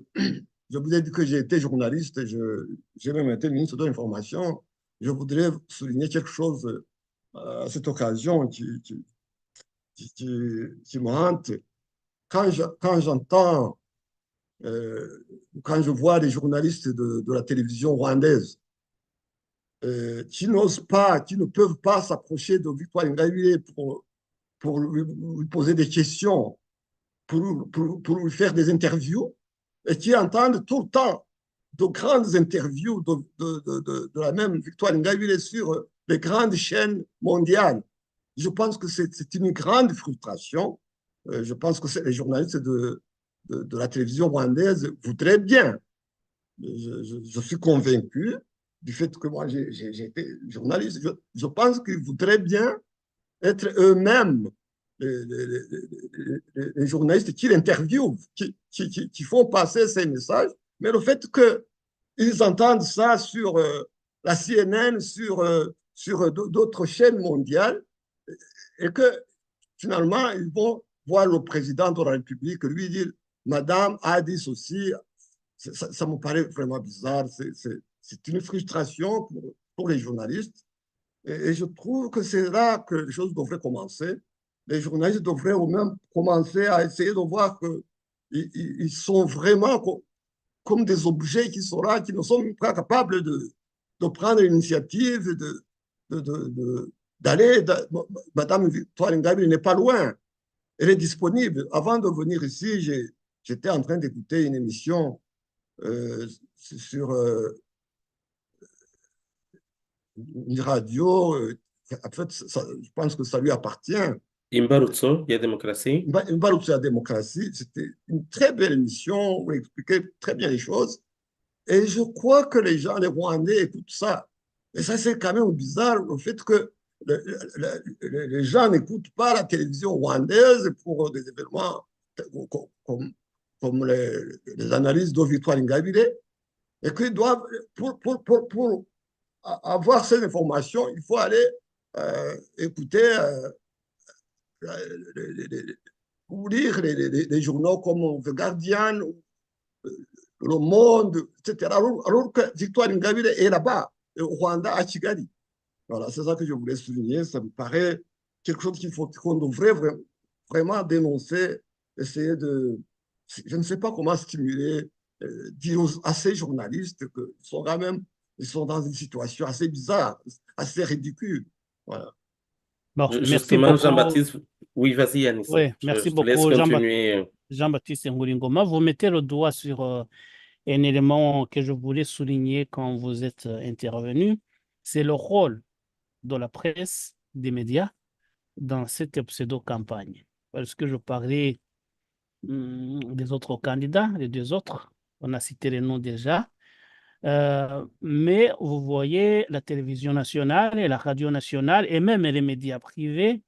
vous ai dit que j'ai été journaliste, j'ai même été ministre de l'Information. Je voudrais souligner quelque chose à cette occasion qui me hante. Quand j'entends, quand je vois les journalistes de la télévision rwandaise qui n'osent pas, qui ne peuvent pas s'approcher de Victoire Ingabire pour lui poser des questions, pour lui faire des interviews, et qui entendent tout le temps de grandes interviews de la même Victoire Ingabire sur les grandes chaînes mondiales. Je pense que c'est une grande frustration. Je pense que les journalistes de la télévision rwandaise voudraient bien. Je suis convaincu du fait que moi j'ai été journaliste. Je pense qu'ils voudraient bien être eux-mêmes les journalistes qui l'interviewent, qui font passer ces messages, mais le fait qu'ils entendent ça sur la CNN, sur d'autres chaînes mondiales, et que finalement, ils vont voir le président de la République lui dire Madame a dit ceci, ça me paraît vraiment bizarre. C'est une frustration pour les journalistes. Et je trouve que c'est là que les choses devraient commencer. Les journalistes devraient au même commencer à essayer de voir qu'ils sont vraiment comme des objets qui sont là, qui ne sont pas capables de prendre l'initiative, d'aller. Madame Victoire Ingabire n'est pas loin. Elle est disponible. Avant de venir ici, j'étais en train d'écouter une émission sur une radio. En fait, je pense que ça lui appartient. Imbarutso, il y a démocratie. Imbarutso, il y a démocratie. C'était une très belle émission où il expliquait très bien les choses. Et je crois que les gens, les Rwandais, écoutent ça. Et ça, c'est quand même bizarre, le fait que les gens n'écoutent pas la télévision rwandaise pour des événements comme les analyses de Victoire Ingabire, et qu'ils doivent, pour avoir ces informations, il faut aller écouter ou lire les journaux comme The Guardian, Le Monde, etc. Alors que Victoire Ingabire est là-bas, au Rwanda, à Kigali. Voilà, c'est ça que je voulais souligner. Ça me paraît quelque chose qu'on devrait vraiment dénoncer, essayer de... Je ne sais pas comment stimuler, dire à ces journalistes qu'ils sont quand même ils sont dans une situation assez bizarre, assez ridicule. Voilà. Bon, merci Justement, beaucoup. Jean-Baptiste, oui, vas-y, Yanis. Oui, merci Je te laisse beaucoup, continuer. Jean-Baptiste Ngouringoma. Vous mettez le doigt sur un élément que je voulais souligner quand vous êtes intervenu. C'est le rôle de la presse, des médias, dans cette pseudo-campagne. Parce que je parlais des autres candidats, les deux autres, on a cité les noms déjà. Mais vous voyez la télévision nationale et la radio nationale et même les médias privés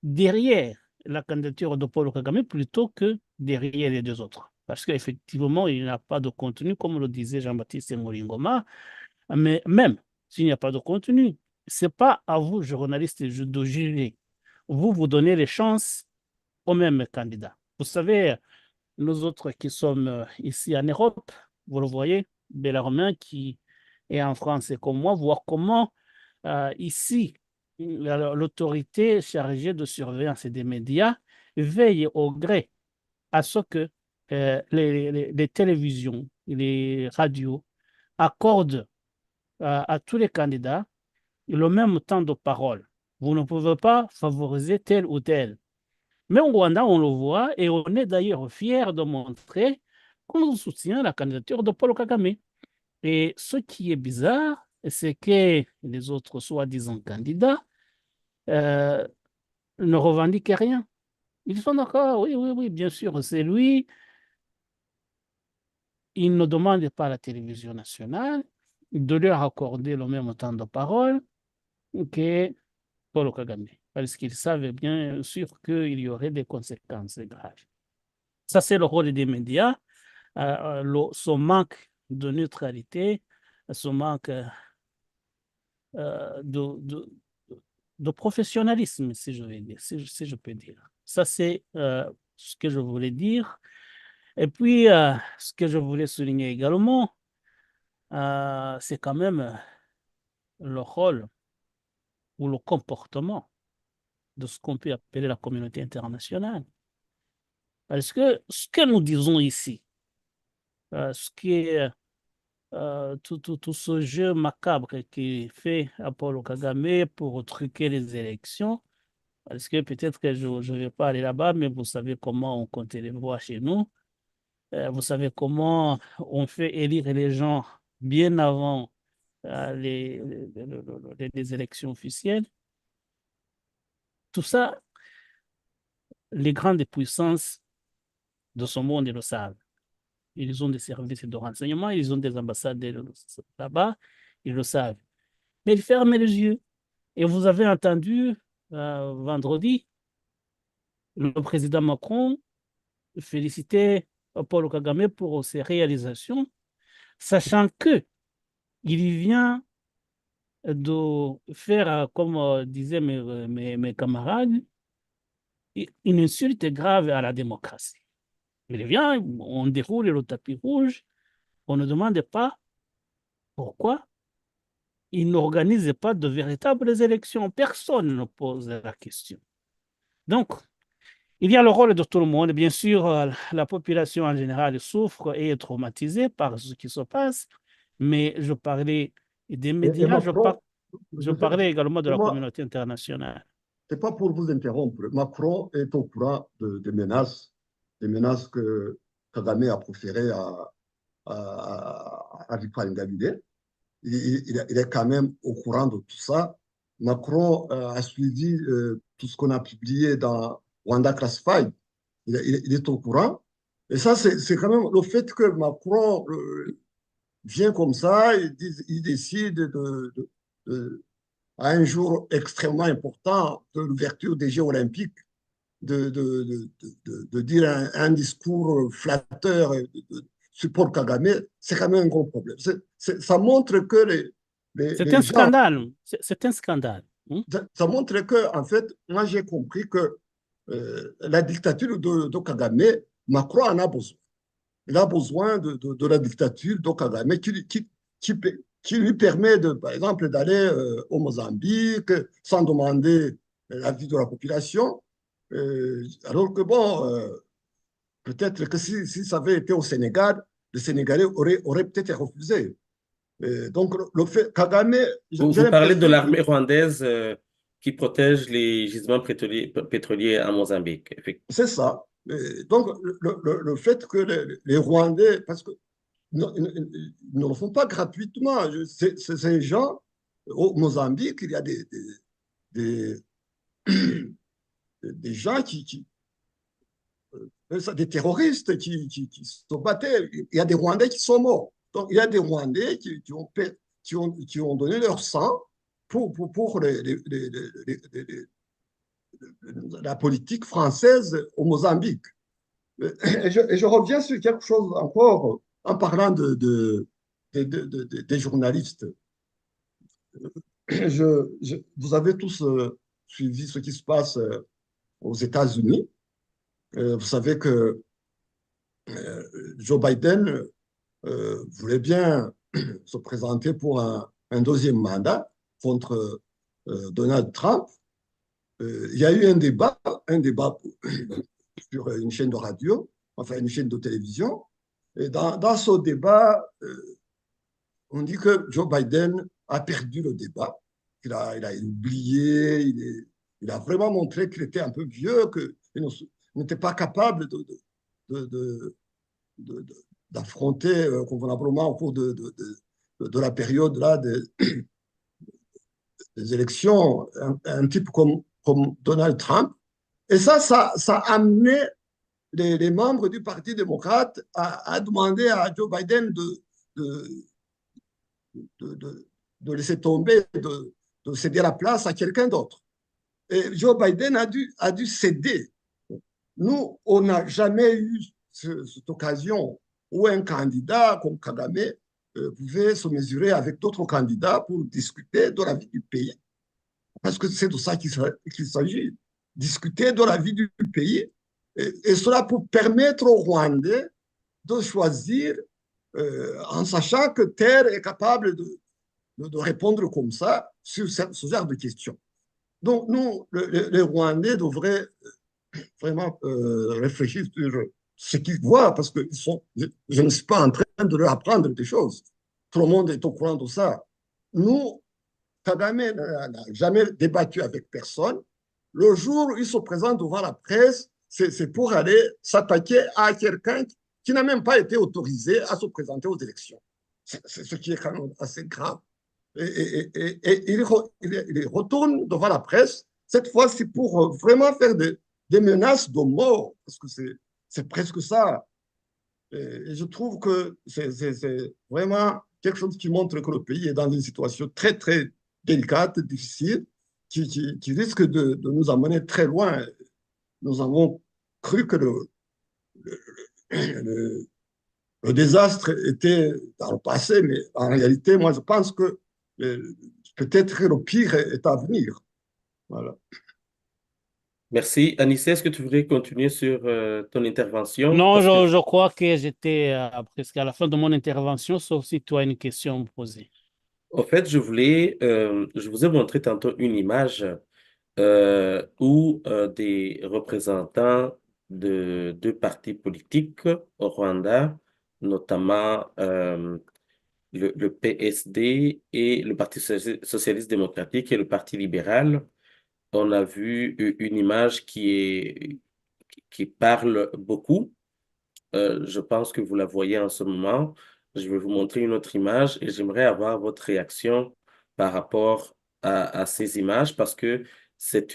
derrière la candidature de Paul Kagame plutôt que derrière les deux autres. Parce qu'effectivement, il n'y a pas de contenu, comme le disait Jean-Baptiste Ngouringoma, mais même s'il n'y a pas de contenu, ce n'est pas à vous, journalistes, de juger. Vous donnez les chances aux mêmes candidats. Vous savez, nous autres qui sommes ici en Europe, vous le voyez, Bellarmin qui est en France et comme moi, voir comment ici, l'autorité chargée de surveillance des médias veille au gré à ce que les télévisions, les radios accordent à tous les candidats le même temps de parole. Vous ne pouvez pas favoriser tel ou tel. Mais au Rwanda, on le voit et on est d'ailleurs fiers de montrer qu'on soutient la candidature de Paul Kagame. Et ce qui est bizarre, c'est que les autres soi-disant candidats ne revendiquent rien. Ils sont d'accord, oui, oui, oui, bien sûr, c'est lui. Il ne demande pas à la télévision nationale de leur accorder le même temps de parole que Paul Kagame, parce qu'ils savaient bien sûr qu'il y aurait des conséquences graves. Ça, c'est le rôle des médias, son manque de neutralité, son manque de professionnalisme, si je vais dire, si je peux dire. Ça, c'est ce que je voulais dire. Et puis, ce que je voulais souligner également, c'est quand même le rôle ou le comportement de ce qu'on peut appeler la communauté internationale. Parce que ce que nous disons ici, ce qui est tout ce jeu macabre qui fait à Paul Kagame pour truquer les élections, parce que peut-être que je ne vais pas aller là-bas, mais vous savez comment on compte les voix chez nous. Vous savez comment on fait élire les gens bien avant les élections officielles. Tout ça, les grandes puissances de ce monde, ils le savent. Ils ont des services de renseignement, ils ont des ambassades là-bas, ils le savent. Mais ils ferment les yeux. Et vous avez entendu vendredi, le président Macron féliciter Paul Kagame pour ses réalisations, sachant qu'il vient de faire, comme disaient mes camarades, une insulte grave à la démocratie. Il vient, on déroule le tapis rouge, on ne demande pas pourquoi il n'organise pas de véritables élections. Personne ne pose la question. Donc, il y a le rôle de tout le monde. Bien sûr, la population en général souffre et est traumatisée par ce qui se passe, mais je parlais des médias, Macron, je parlais également de la moi, communauté internationale. c'est pas pour vous interrompre. Macron est au courant des menaces que Kagame a proférées à Victoire Ingabire. Il est quand même au courant de tout ça. Macron a suivi tout ce qu'on a publié dans Rwanda Classified. Il est au courant. Et ça, c'est quand même le fait que Macron vient comme ça, il décide à un jour extrêmement important de l'ouverture des Jeux olympiques, de dire un discours flatteur sur Paul Kagame, c'est quand même un gros problème. Ça montre que c'est un scandale. C'est un scandale. Ça montre que, en fait, moi j'ai compris que la dictature de Kagame, Macron en a besoin. Il a besoin de la dictature de Kagame qui lui permet, par exemple, d'aller au Mozambique sans demander l'avis de la population. Alors que, bon, peut-être que si ça avait été au Sénégal, les Sénégalais auraient peut-être refusé. Donc, le fait, Kagame... Vous parlez de l'armée rwandaise qui protège les gisements pétroliers à Mozambique. C'est ça. Donc, le fait que les Rwandais, parce que ils ne le font pas gratuitement. Ces gens, au Mozambique, il y a des gens des terroristes qui se battaient. Il y a des Rwandais qui sont morts. Donc, il y a des Rwandais qui ont donné leur sang pour la politique française au Mozambique. Et je reviens sur quelque chose encore en parlant des journalistes. Vous avez tous suivi ce qui se passe aux États-Unis. Vous savez que Joe Biden voulait bien se présenter pour un deuxième mandat contre Donald Trump. Il y a eu un débat sur une chaîne de radio, enfin une chaîne de télévision. Et dans ce débat, on dit que Joe Biden a perdu le débat il a oublié, il a vraiment montré qu'il était un peu vieux, qu'il n'était pas capable de, de, de, d'affronter convenablement au cours de la période là des élections un type comme Donald Trump. Et ça a amené les membres du Parti démocrate à demander à Joe Biden de, de laisser tomber, de céder la place à quelqu'un d'autre. Et Joe Biden a dû céder. Nous, on n'a jamais eu cette occasion où un candidat comme Kagame pouvait se mesurer avec d'autres candidats pour discuter de la vie du pays. Parce que c'est de ça qu'il s'agit. Discuter de la vie du pays. Et cela pour permettre aux Rwandais de choisir en sachant que Terre est capable de répondre comme ça sur ce genre de questions. Donc, nous, les Rwandais devraient vraiment réfléchir sur ce qu'ils voient, parce que je ne suis pas en train de leur apprendre des choses. Tout le monde est au courant de ça. Nous, Kagame n'a jamais débattu avec personne. Le jour où il se présente devant la presse, c'est pour aller s'attaquer à quelqu'un qui n'a même pas été autorisé à se présenter aux élections. C'est ce qui est quand même assez grave. Et il retourne devant la presse. Cette fois, c'est pour vraiment faire des menaces de mort, parce que c'est presque ça. Et je trouve que c'est vraiment quelque chose qui montre que le pays est dans une situation très, très délicate, difficile, qui risque de nous amener très loin. Nous avons cru que le désastre était dans le passé, mais en réalité, moi, je pense que peut-être le pire est à venir. Voilà. Merci. Anissé, est-ce que tu voudrais continuer sur ton intervention? Non, Parce que, je crois que j'étais presque à la fin de mon intervention, sauf si tu as une question à me poser. en fait, je vous ai montré tantôt une image où des représentants de deux partis politiques au Rwanda, notamment le PSD et le Parti socialiste démocratique et le Parti libéral, on a vu une image qui parle beaucoup. Je pense que vous la voyez en ce moment. Je vais vous montrer une autre image et j'aimerais avoir votre réaction par rapport à ces images parce que c'est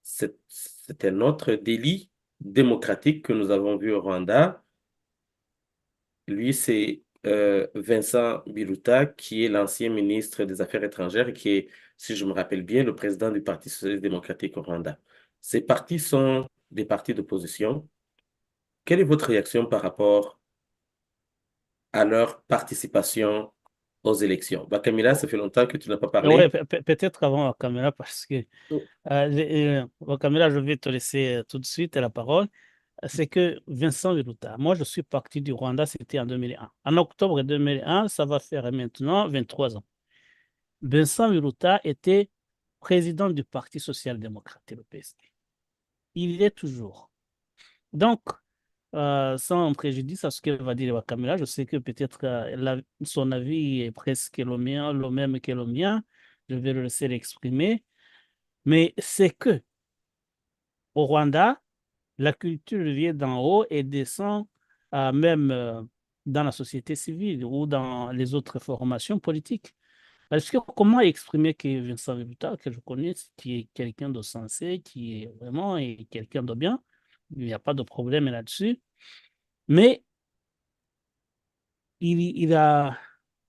c'est un autre délit démocratique que nous avons vu au Rwanda. Lui, c'est Vincent Biluta, qui est l'ancien ministre des Affaires étrangères et qui est, si je me rappelle bien, le président du Parti socialiste démocratique au Rwanda. Ces partis sont des partis d'opposition. Quelle est votre réaction par rapport à leur participation aux élections? Bah, Camilla, ça fait longtemps que tu n'as pas Oui, parlé. peut-être avant la caméra, parce que Camilla, je vais te laisser tout de suite la parole. C'est que Vincent Biruta, moi je suis parti du Rwanda, c'était en 2001. En octobre 2001, ça va faire maintenant 23 ans. Vincent Biruta était président du Parti social-démocrate, le PSD. Il y est toujours. Donc, sans préjudice à ce que va dire Camilla, je sais que peut-être son avis est presque le mien, le même que le mien. Je vais le laisser l'exprimer. Mais c'est que au Rwanda, la culture vient d'en haut et descend même dans la société civile ou dans les autres formations politiques. Parce que comment exprimer que Vincent Biruta, que je connais, qui est quelqu'un de sensé, qui est vraiment quelqu'un de bien, il n'y a pas de problème là-dessus, mais il a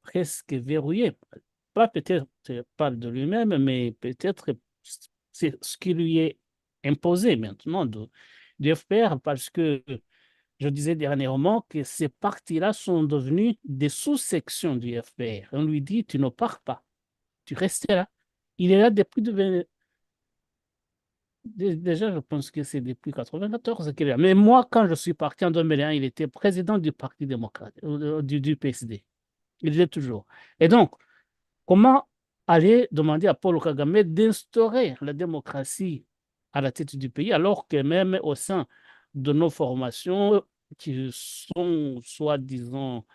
presque verrouillé, pas peut-être pas de lui-même, mais peut-être c'est ce qui lui est imposé maintenant du FPR, parce que je disais dernièrement que ces partis-là sont devenus des sous-sections du FPR. On lui dit, tu ne pars pas, tu restes là. Il est là depuis déjà, je pense que c'est depuis 1994 qu'il est là. Mais moi, quand je suis parti en 2001, il était président du Parti démocrate, du PSD. Il est toujours. Et donc, comment aller demander à Paul Kagame d'instaurer la démocratie à la tête du pays, alors que même au sein de nos formations qui sont soi-disant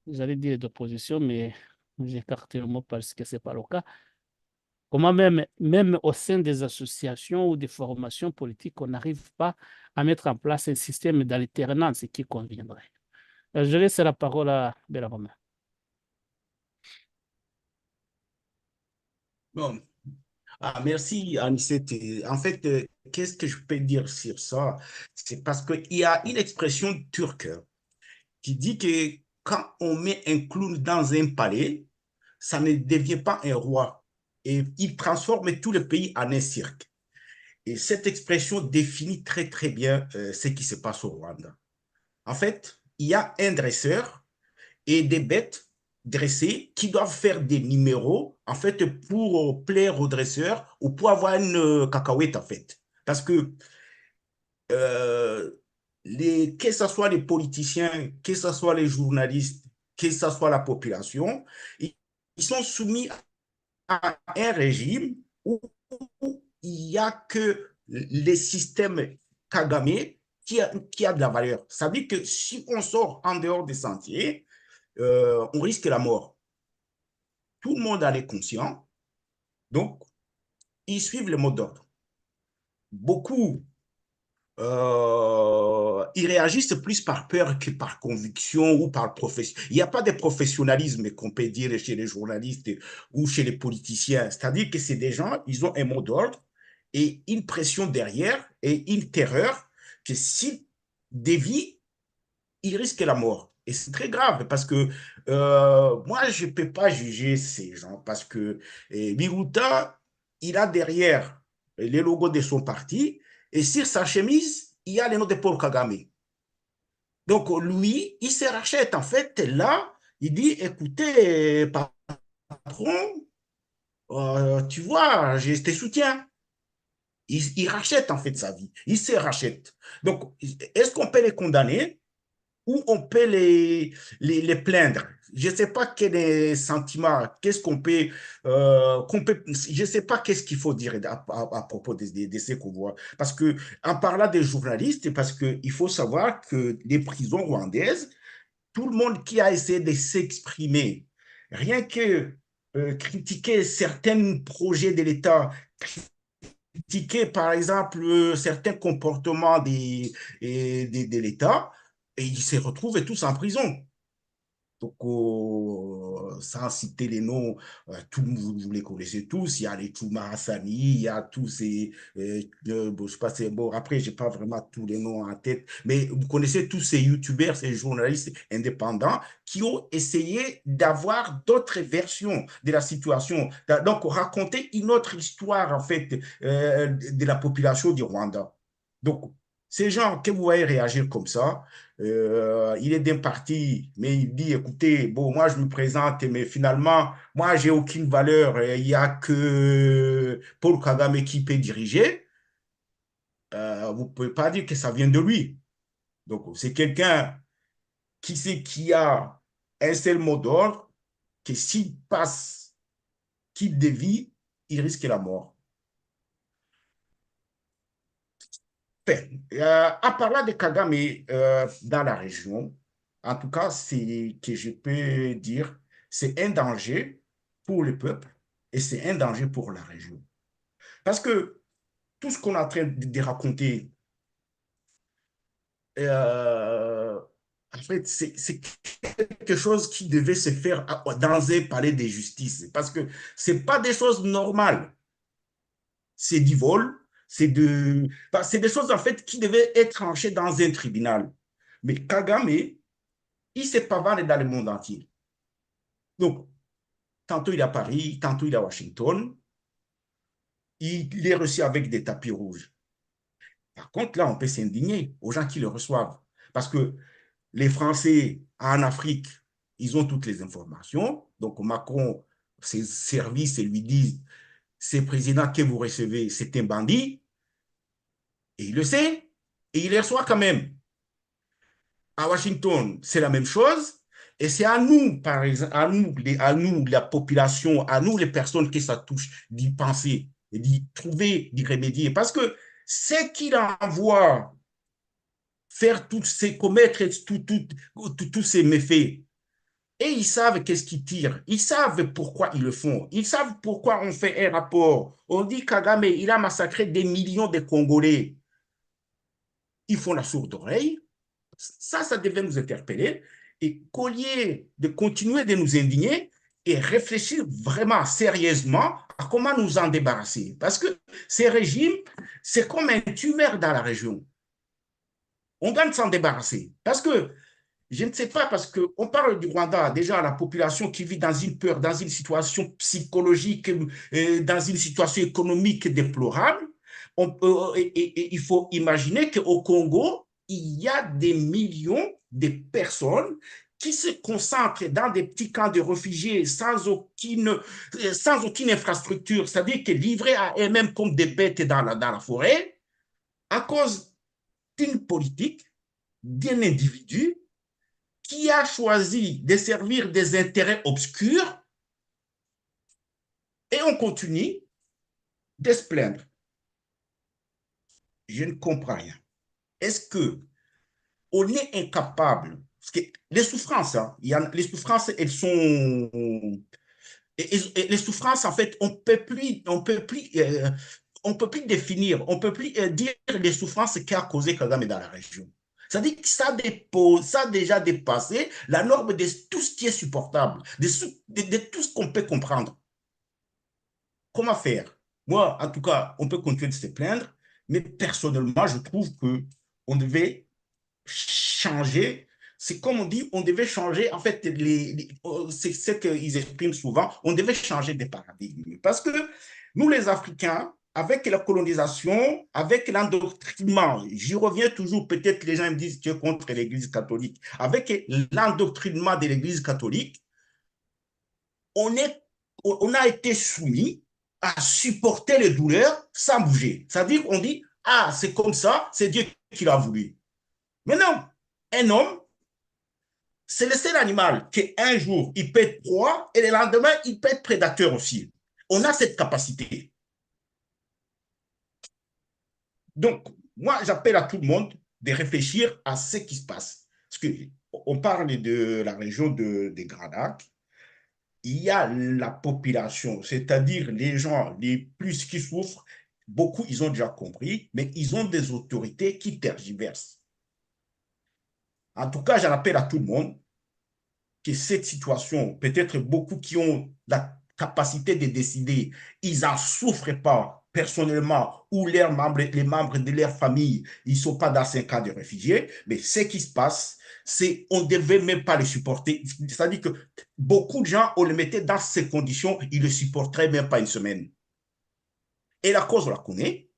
j'allais dire d'opposition, mais j'écarte le mot parce que ce n'est pas le cas. Comment même au sein des associations ou des formations politiques, on n'arrive pas à mettre en place un système d'alternance qui conviendrait. Je laisse la parole à Bellarome. Bon. Merci, Anicette. En fait, qu'est-ce que je peux dire sur ça? C'est parce qu'il y a une expression turque qui dit que quand on met un clown dans un palais, ça ne devient pas un roi. Et il transforme tout le pays en un cirque. Et cette expression définit très, très bien ce qui se passe au Rwanda. En fait, il y a un dresseur et des bêtes dressées qui doivent faire des numéros, en fait, pour plaire au dresseur ou pour avoir une cacahuète, en fait. Parce que euh, que ce soit les politiciens, que ce soit les journalistes, que ce soit la population, ils sont soumis à un régime où il n'y a que les systèmes Kagame qui a de la valeur. Ça veut dire que si on sort en dehors des sentiers, on risque la mort. Tout le monde en est conscient, donc ils suivent le mot d'ordre. Beaucoup, ils réagissent plus par peur que par conviction ou par profession. Il n'y a pas de professionnalisme qu'on peut dire chez les journalistes ou chez les politiciens. C'est-à-dire que c'est des gens, ils ont un mot d'ordre et une pression derrière et une terreur que s'ils dévient, ils risquent la mort. Et c'est très grave parce que moi, je ne peux pas juger ces gens parce que Biruta, il a derrière les logos de son parti et sur sa chemise, il y a les noms de Paul Kagame. Donc, lui, il se rachète. En fait, là, il dit, écoutez, patron, tu vois, je te soutiens. Il rachète en fait sa vie. Il se rachète. Donc, est-ce qu'on peut les condamner? Ou on peut les plaindre. Je ne sais pas quel est le sentiment, qu'est-ce je ne sais pas qu'est-ce qu'il faut dire à propos de ce qu'on voit. Parce que, en parlant des journalistes, parce qu'il faut savoir que les prisons rwandaises, tout le monde qui a essayé de s'exprimer, rien que critiquer certains projets de l'État, critiquer par exemple certains comportements de l'État, et ils se retrouvent tous en prison. Donc, sans citer les noms, vous les connaissez tous. Il y a les Chouma Hassani, il y a tous ces. Bon, je sais pas, bon, après, je n'ai pas vraiment tous les noms en tête, mais vous connaissez tous ces youtubeurs, ces journalistes indépendants qui ont essayé d'avoir d'autres versions de la situation. Donc, raconter une autre histoire, en fait, de la population du Rwanda. Donc, ces gens que vous voyez réagir comme ça, il est d'un parti, mais il dit, écoutez, bon, moi je me présente, mais finalement, moi j'ai aucune valeur, il n'y a que Paul Kagame qui peut diriger. Vous ne pouvez pas dire que ça vient de lui. Donc, c'est quelqu'un qui sait qui a un seul mot d'ordre, que s'il passe, qu'il dévie, il risque la mort. En parlant de Kagame dans la région, en tout cas, c'est que je peux dire, c'est un danger pour le peuple et c'est un danger pour la région. Parce que tout ce qu'on est en train de raconter, en fait, c'est quelque chose qui devait se faire dans un palais de justice. Parce que ce n'est pas des choses normales. C'est du vol, c'est des choses en fait qui devaient être tranchées dans un tribunal. Mais Kagame, il s'est pavané dans le monde entier. Donc, tantôt il est à Paris, tantôt il est à Washington, il est reçu avec des tapis rouges. Par contre, là, on peut s'indigner aux gens qui le reçoivent. Parce que les Français en Afrique, ils ont toutes les informations. Donc, Macron, ses services lui disent, ces présidents que vous recevez, c'est un bandit. Et il le sait. Et il les reçoit quand même. À Washington, c'est la même chose. Et c'est à nous, par exemple, à nous, la population, à nous, les personnes que ça touche, d'y penser, et d'y trouver, d'y remédier. Parce que ce qu'il envoie faire commettre tous ces méfaits, Et ils savent qu'est-ce qu'ils tirent. Ils savent pourquoi ils le font. Ils savent pourquoi on fait un rapport. On dit Kagame, il a massacré des millions de Congolais. Ils font la sourde oreille. Ça devait nous interpeller. Et qu'au lieu de continuer de nous indigner et réfléchir vraiment sérieusement à comment nous en débarrasser. Parce que ces régimes, c'est comme un tumeur dans la région. On doit s'en débarrasser. Parce que, je ne sais pas, parce qu'on parle du Rwanda, déjà la population qui vit dans une peur, dans une situation psychologique, dans une situation économique déplorable. Il faut imaginer qu'au Congo, il y a des millions de personnes qui se concentrent dans des petits camps de réfugiés sans aucune infrastructure, c'est-à-dire que livrés à eux-mêmes comme des bêtes dans la forêt, à cause d'une politique, d'un individu qui a choisi de servir des intérêts obscurs, et on continue de se plaindre. Je ne comprends rien. Est-ce qu'on est incapable, parce que les souffrances, les souffrances, elles sont... Et les souffrances, en fait, on ne peut plus définir, on ne peut plus dire les souffrances qu'a causé Kagame dans la région. C'est-à-dire que ça a déjà dépassé la norme de tout ce qui est supportable, de tout ce qu'on peut comprendre. Comment faire? Moi, en tout cas, on peut continuer de se plaindre, mais personnellement, je trouve qu'on devait changer. C'est comme on dit, on devait changer, en fait, c'est ce qu'ils expriment souvent, on devait changer de paradigme. Parce que nous, les Africains, avec la colonisation, avec l'endoctrinement, j'y reviens toujours, peut-être les gens me disent que tu es contre l'Église catholique, avec l'endoctrinement de l'Église catholique, on a été soumis à supporter les douleurs sans bouger. C'est-à-dire qu'on dit, ah, c'est comme ça, c'est Dieu qui l'a voulu. Mais non, un homme, c'est le seul animal qui un jour, il peut être proie et le lendemain, il peut être prédateur aussi. On a cette capacité. Donc, moi, j'appelle à tout le monde de réfléchir à ce qui se passe. Parce qu'on parle de la région de Grand Lac. Il y a la population, c'est-à-dire les gens les plus qui souffrent, beaucoup, ils ont déjà compris, mais ils ont des autorités qui tergiversent. En tout cas, j'en appelle à tout le monde que cette situation, peut-être beaucoup qui ont la capacité de décider, ils n'en souffrent pas personnellement ou les membres de leur famille, ils ne sont pas dans ces cas de réfugiés, mais ce qui se passe, c'est on ne devait même pas les supporter. C'est-à-dire que beaucoup de gens, on les mettait dans ces conditions, ils ne le supporteraient même pas une semaine. Et la cause, on la connaît.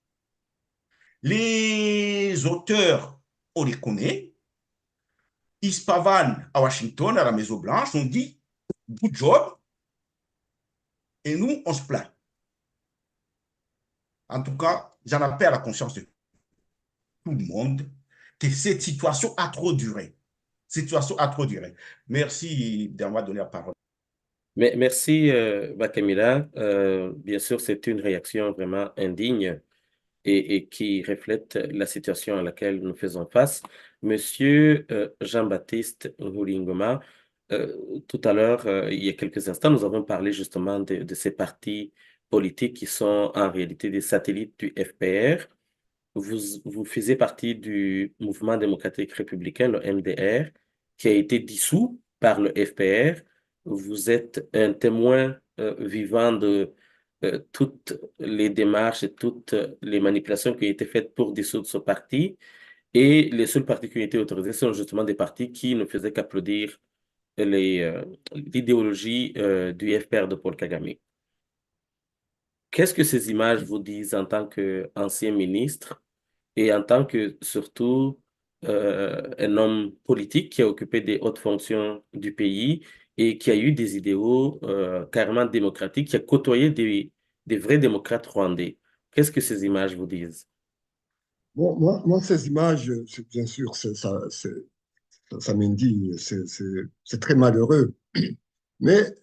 Les auteurs, on les connaît. Ils se pavanent à Washington, à la Maison-Blanche, on dit « good job », et nous, on se plaint. En tout cas, j'en appelle à la conscience de tout le monde que cette situation a trop duré. Cette situation a trop duré. Merci d'avoir donné la parole. Mais merci, Bakamila. Bien sûr, c'est une réaction vraiment indigne et qui reflète la situation à laquelle nous faisons face. Monsieur Jean-Baptiste Ngulingoma, tout à l'heure, il y a quelques instants, nous avons parlé justement de ces partis politiques qui sont en réalité des satellites du FPR. Vous faisiez partie du mouvement démocratique républicain, le MDR, qui a été dissous par le FPR. Vous êtes un témoin vivant de toutes les démarches et toutes les manipulations qui ont été faites pour dissoudre ce parti. Et les seuls partis qui ont été autorisés sont justement des partis qui ne faisaient qu'applaudir l'idéologie du FPR de Paul Kagame. Qu'est-ce que ces images vous disent en tant qu'ancien ministre et en tant que, surtout, un homme politique qui a occupé des hautes fonctions du pays et qui a eu des idéaux carrément démocratiques, qui a côtoyé des vrais démocrates rwandais? Qu'est-ce que ces images vous disent? Bon, moi, ces images, bien sûr, ça m'indigne, c'est très malheureux. Mais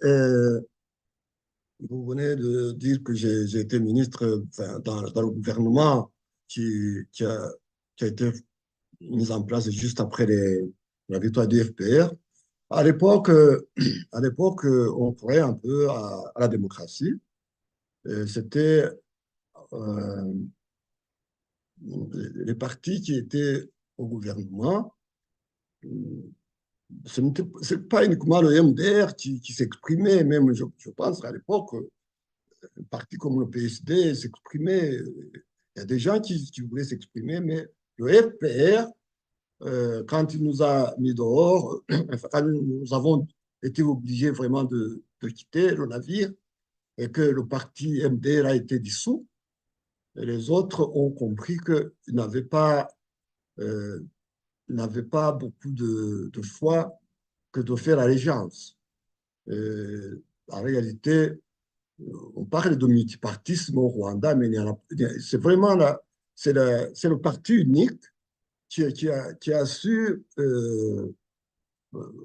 vous venez de dire que j'ai été ministre dans le gouvernement qui a été mis en place juste après la victoire du FPR. À l'époque, on croyait un peu à la démocratie. C'était les partis qui étaient au gouvernement. C'est pas uniquement le MDR qui s'exprimait, même je pense à l'époque, un parti comme le PSD s'exprimait. Il y a des gens qui voulaient s'exprimer, mais le FPR, quand il nous a mis dehors, quand nous avons été obligés vraiment de quitter le navire et que le parti MDR a été dissous, et les autres ont compris qu'ils euh, n'avaient pas beaucoup de choix que de faire allégeance. En réalité, on parle de multipartisme au Rwanda, mais c'est vraiment c'est le parti unique qui a su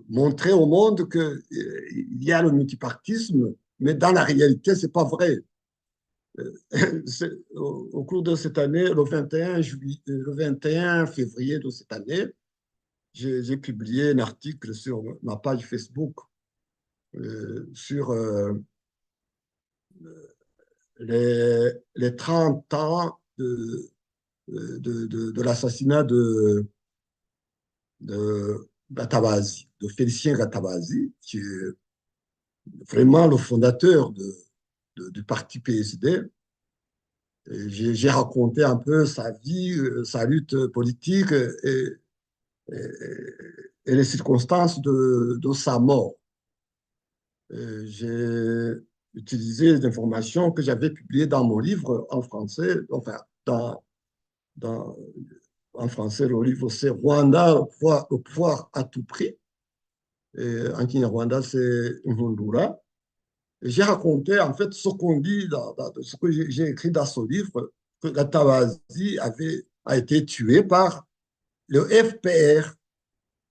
montrer au monde qu'il y a le multipartisme, mais dans la réalité, ce n'est pas vrai. Au cours de cette année, le 21 février de cette année, j'ai publié un article sur ma page Facebook sur les 30 ans de l'assassinat de Gatabazi, de Félicien Gatabazi, qui est vraiment le fondateur du parti PSD. J'ai raconté un peu sa vie, sa lutte politique et, et les circonstances de sa mort. J'ai utilisé des informations que j'avais publiées dans mon livre en français, enfin, en français, le livre c'est Rwanda, le pouvoir à tout prix. Et en Kinyarwanda, c'est Nhundura. J'ai raconté en fait ce qu'on dit, ce que j'ai écrit dans ce livre, que Gatabazi a été tué par le FPR.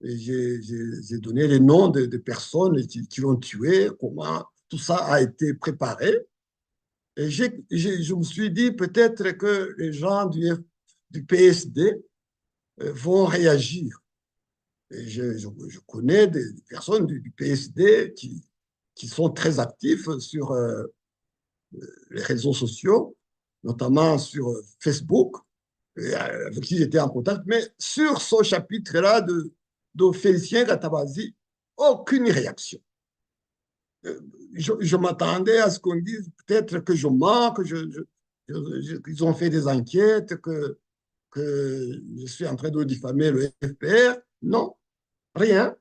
J'ai donné les noms des personnes qui l'ont tué, comment tout ça a été préparé. Et je me suis dit peut-être que les gens du PSD vont réagir. Et je connais des personnes du PSD qui sont très actifs sur les réseaux sociaux, notamment sur Facebook, avec qui j'étais en contact. Mais sur ce chapitre-là de Félicien Gatabazi, aucune réaction. Je m'attendais à ce qu'on dise peut-être que je mens, qu'ils ont fait des enquêtes, que je suis en train de diffamer le FPR. Non, rien.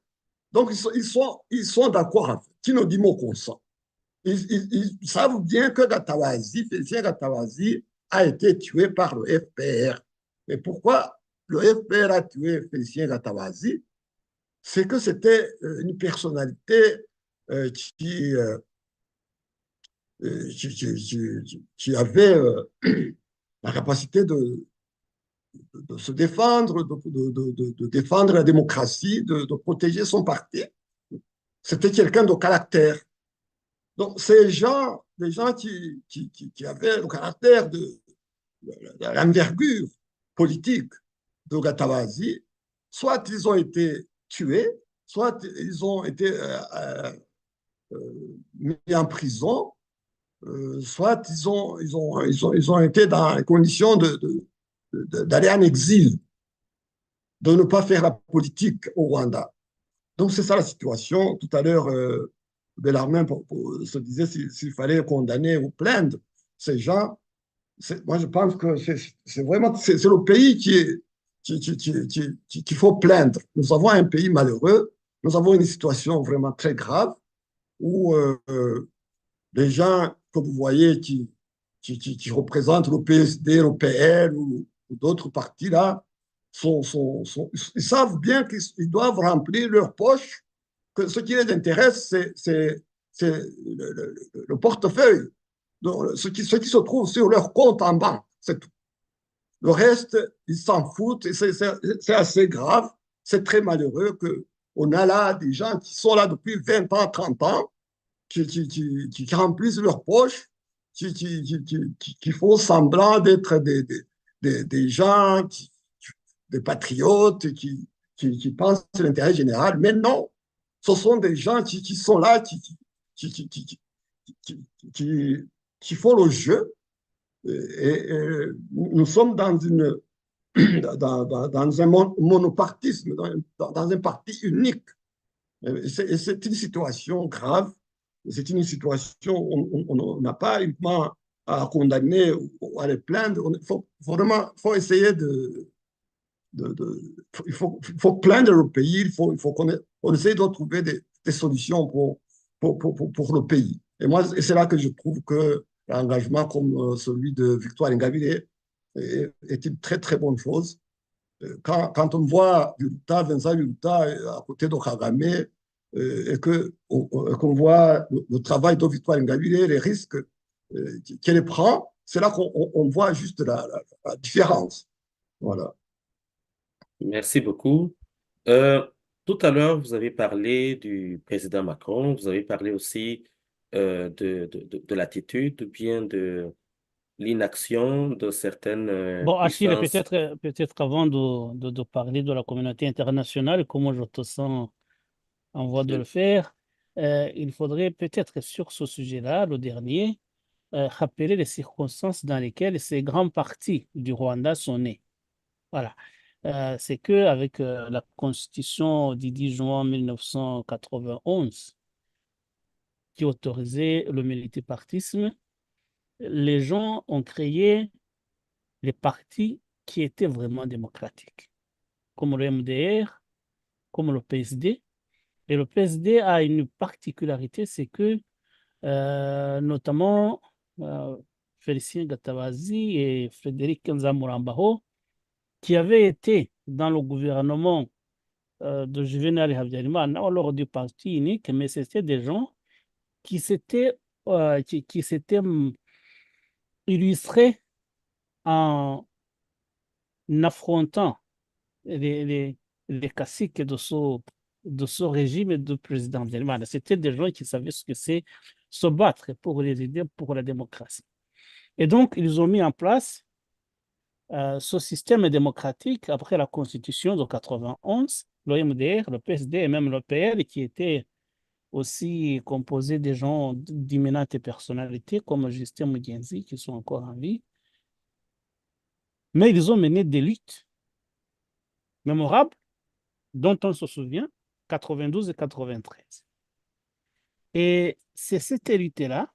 Donc, ils sont d'accord en fait. Qui nous dit mon consent? Ils savent bien que Félicien Gatabazi a été tué par le FPR. Et pourquoi le FPR a tué Félicien Gatabazi? C'est que c'était une personnalité qui avait la capacité de se défendre, de défendre la démocratie, de protéger son parti. C'était quelqu'un de caractère. Donc, ces gens, des gens qui avaient le caractère de l'envergure politique de Gatabazi, soit ils ont été tués, soit ils ont été mis en prison, soit ils ont été dans les conditions d'aller en exil, de ne pas faire la politique au Rwanda. Donc, c'est ça la situation. Tout à l'heure, Bellarmin se disait s'il fallait condamner ou plaindre ces gens. Moi, je pense que c'est vraiment c'est le pays qu'il faut plaindre. Nous avons un pays malheureux. Nous avons une situation vraiment très grave où les gens que vous voyez qui représentent le PSD, le PL ou d'autres partis là, ils savent bien qu'ils doivent remplir leur poche, que ce qui les intéresse, c'est le portefeuille, donc, ce qui se trouve sur leur compte en banque, c'est tout. Le reste, ils s'en foutent et c'est assez grave, c'est très malheureux qu'on a là des gens qui sont là depuis 20 ans, 30 ans, qui remplissent leur poche, qui font semblant d'être des gens, des patriotes, qui pensent à l'intérêt général. Mais non, ce sont des gens qui sont là, qui, qui, qui, qui, qui, qui, qui font le jeu. Et nous sommes dans dans un monopartisme, dans un parti unique. C'est une situation grave. C'est une situation où on n'a pas uniquement à condamner ou à les plaindre. Il faut essayer il faut plaindre le pays. Il faut qu'on essaye de trouver des solutions pour le pays. Et moi, c'est là que je trouve que l'engagement comme celui de Victoire Ingabire est une très, très bonne chose. Quand on voit Vincent Biruta à côté de Kagame, et qu'on voit le travail de Victoire Ingabire, les risques qu'elle prend, c'est là qu'on voit juste la différence. Voilà. Merci beaucoup. Euh, Tout à l'heure, vous avez parlé du président Macron, vous avez parlé aussi de l'attitude ou bien de l'inaction de certaines Bon, Achille, puissances. peut-être avant de parler de la communauté internationale, comment je te sens en voie de le faire, il faudrait peut-être sur ce sujet-là, le dernier, rappeler les circonstances dans lesquelles ces grands partis du Rwanda sont nés. Voilà. C'est qu'avec la Constitution du 10 juin 1991, qui autorisait le multipartisme, les gens ont créé les partis qui étaient vraiment démocratiques, comme le MDR, comme le PSD. Et le PSD a une particularité, c'est que notamment Félicien Gatabazi et Frédéric Nzamurambaho, qui avaient été dans le gouvernement de Juvenal Habyarimana lors du parti unique, mais c'était des gens qui s'étaient illustrés en affrontant les caciques de ce régime de président Habyarimana. C'était des gens qui savaient ce que c'est se battre pour les idées, pour la démocratie. Et donc, ils ont mis en place ce système démocratique après la Constitution de 91, le MDR, le PSD et même le PL, qui était aussi composé de gens d'imminentes personnalités comme Justin Mugenzi, qui sont encore en vie. Mais ils ont mené des luttes mémorables dont on se souvient, 92 et 93. Et c'est cette lutte-là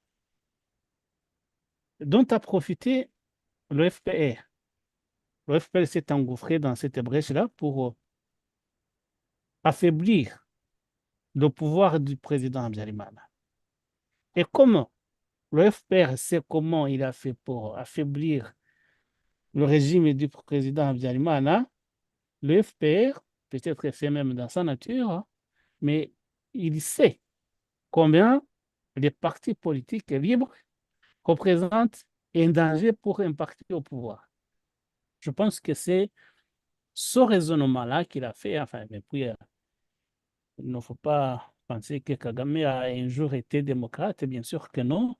dont a profité le FPR. Le FPR s'est engouffré dans cette brèche-là pour affaiblir le pouvoir du président Habyarimana. Et comme le FPR sait comment il a fait pour affaiblir le régime du président Habyarimana, le FPR, peut-être fait même dans sa nature, hein, mais il sait combien les partis politiques libres représentent un danger pour un parti au pouvoir. Je pense que c'est ce raisonnement-là qu'il a fait. Enfin, mais puis, il ne faut pas penser que Kagame a un jour été démocrate, bien sûr que non.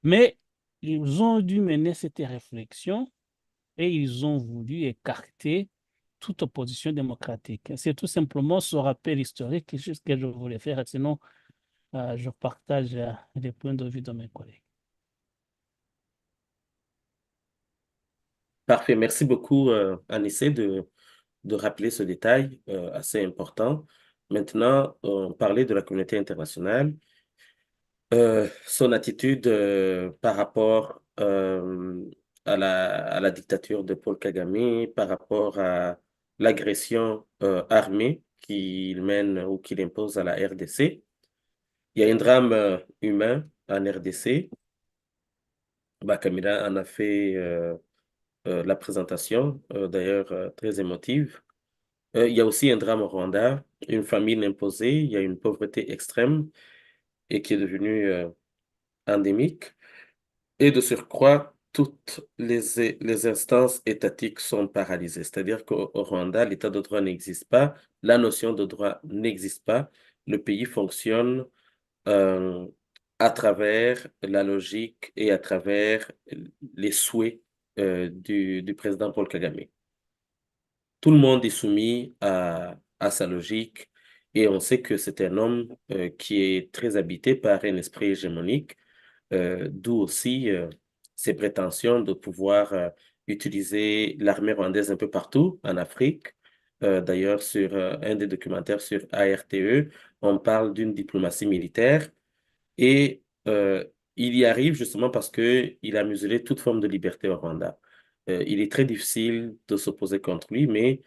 Mais ils ont dû mener cette réflexion et ils ont voulu écarter toute opposition démocratique. C'est tout simplement ce rappel historique que je voulais faire. Sinon, je partage les points de vue de mes collègues. Parfait. Merci beaucoup, Anissé, de rappeler ce détail assez important. Maintenant, on parlait de la communauté internationale. Son attitude par rapport à la dictature de Paul Kagame, par rapport à l'agression armée qu'il mène ou qu'il impose à la RDC. Il y a un drame humain en RDC. Kamila en a fait la présentation, d'ailleurs très émotive. Il y a aussi un drame au Rwanda, une famine imposée, il y a une pauvreté extrême et qui est devenue endémique. Et de surcroît, toutes les instances étatiques sont paralysées. C'est-à-dire qu'au Rwanda, l'état de droit n'existe pas, la notion de droit n'existe pas. Le pays fonctionne euh, à travers la logique et à travers les souhaits du président Paul Kagame. Tout le monde est soumis à sa logique Et on sait que c'est un homme qui est très habité par un esprit hégémonique, d'où aussi ses prétentions de pouvoir utiliser l'armée rwandaise un peu partout en Afrique. D'ailleurs, sur un des documentaires sur ARTE, on parle d'une diplomatie militaire et il y arrive justement parce qu'il a muselé toute forme de liberté au Rwanda. Il est très difficile de s'opposer contre lui, mais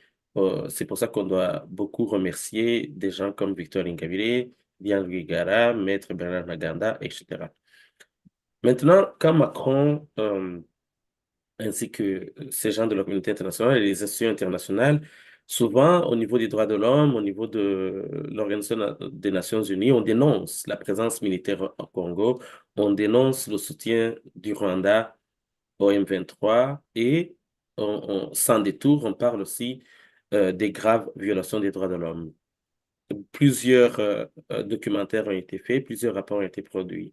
c'est pour ça qu'on doit beaucoup remercier des gens comme Victor Ingabire, Diane Rwigara, Maître Bernard Ntaganda, etc. Maintenant, quand Macron, ainsi que ces gens de la communauté internationale et les institutions internationales, souvent au niveau des droits de l'homme, au niveau de l'Organisation des Nations Unies, on dénonce la présence militaire au Congo, on dénonce le soutien du Rwanda au M23 et sans détour, on parle aussi des graves violations des droits de l'homme. Plusieurs documentaires ont été faits, plusieurs rapports ont été produits.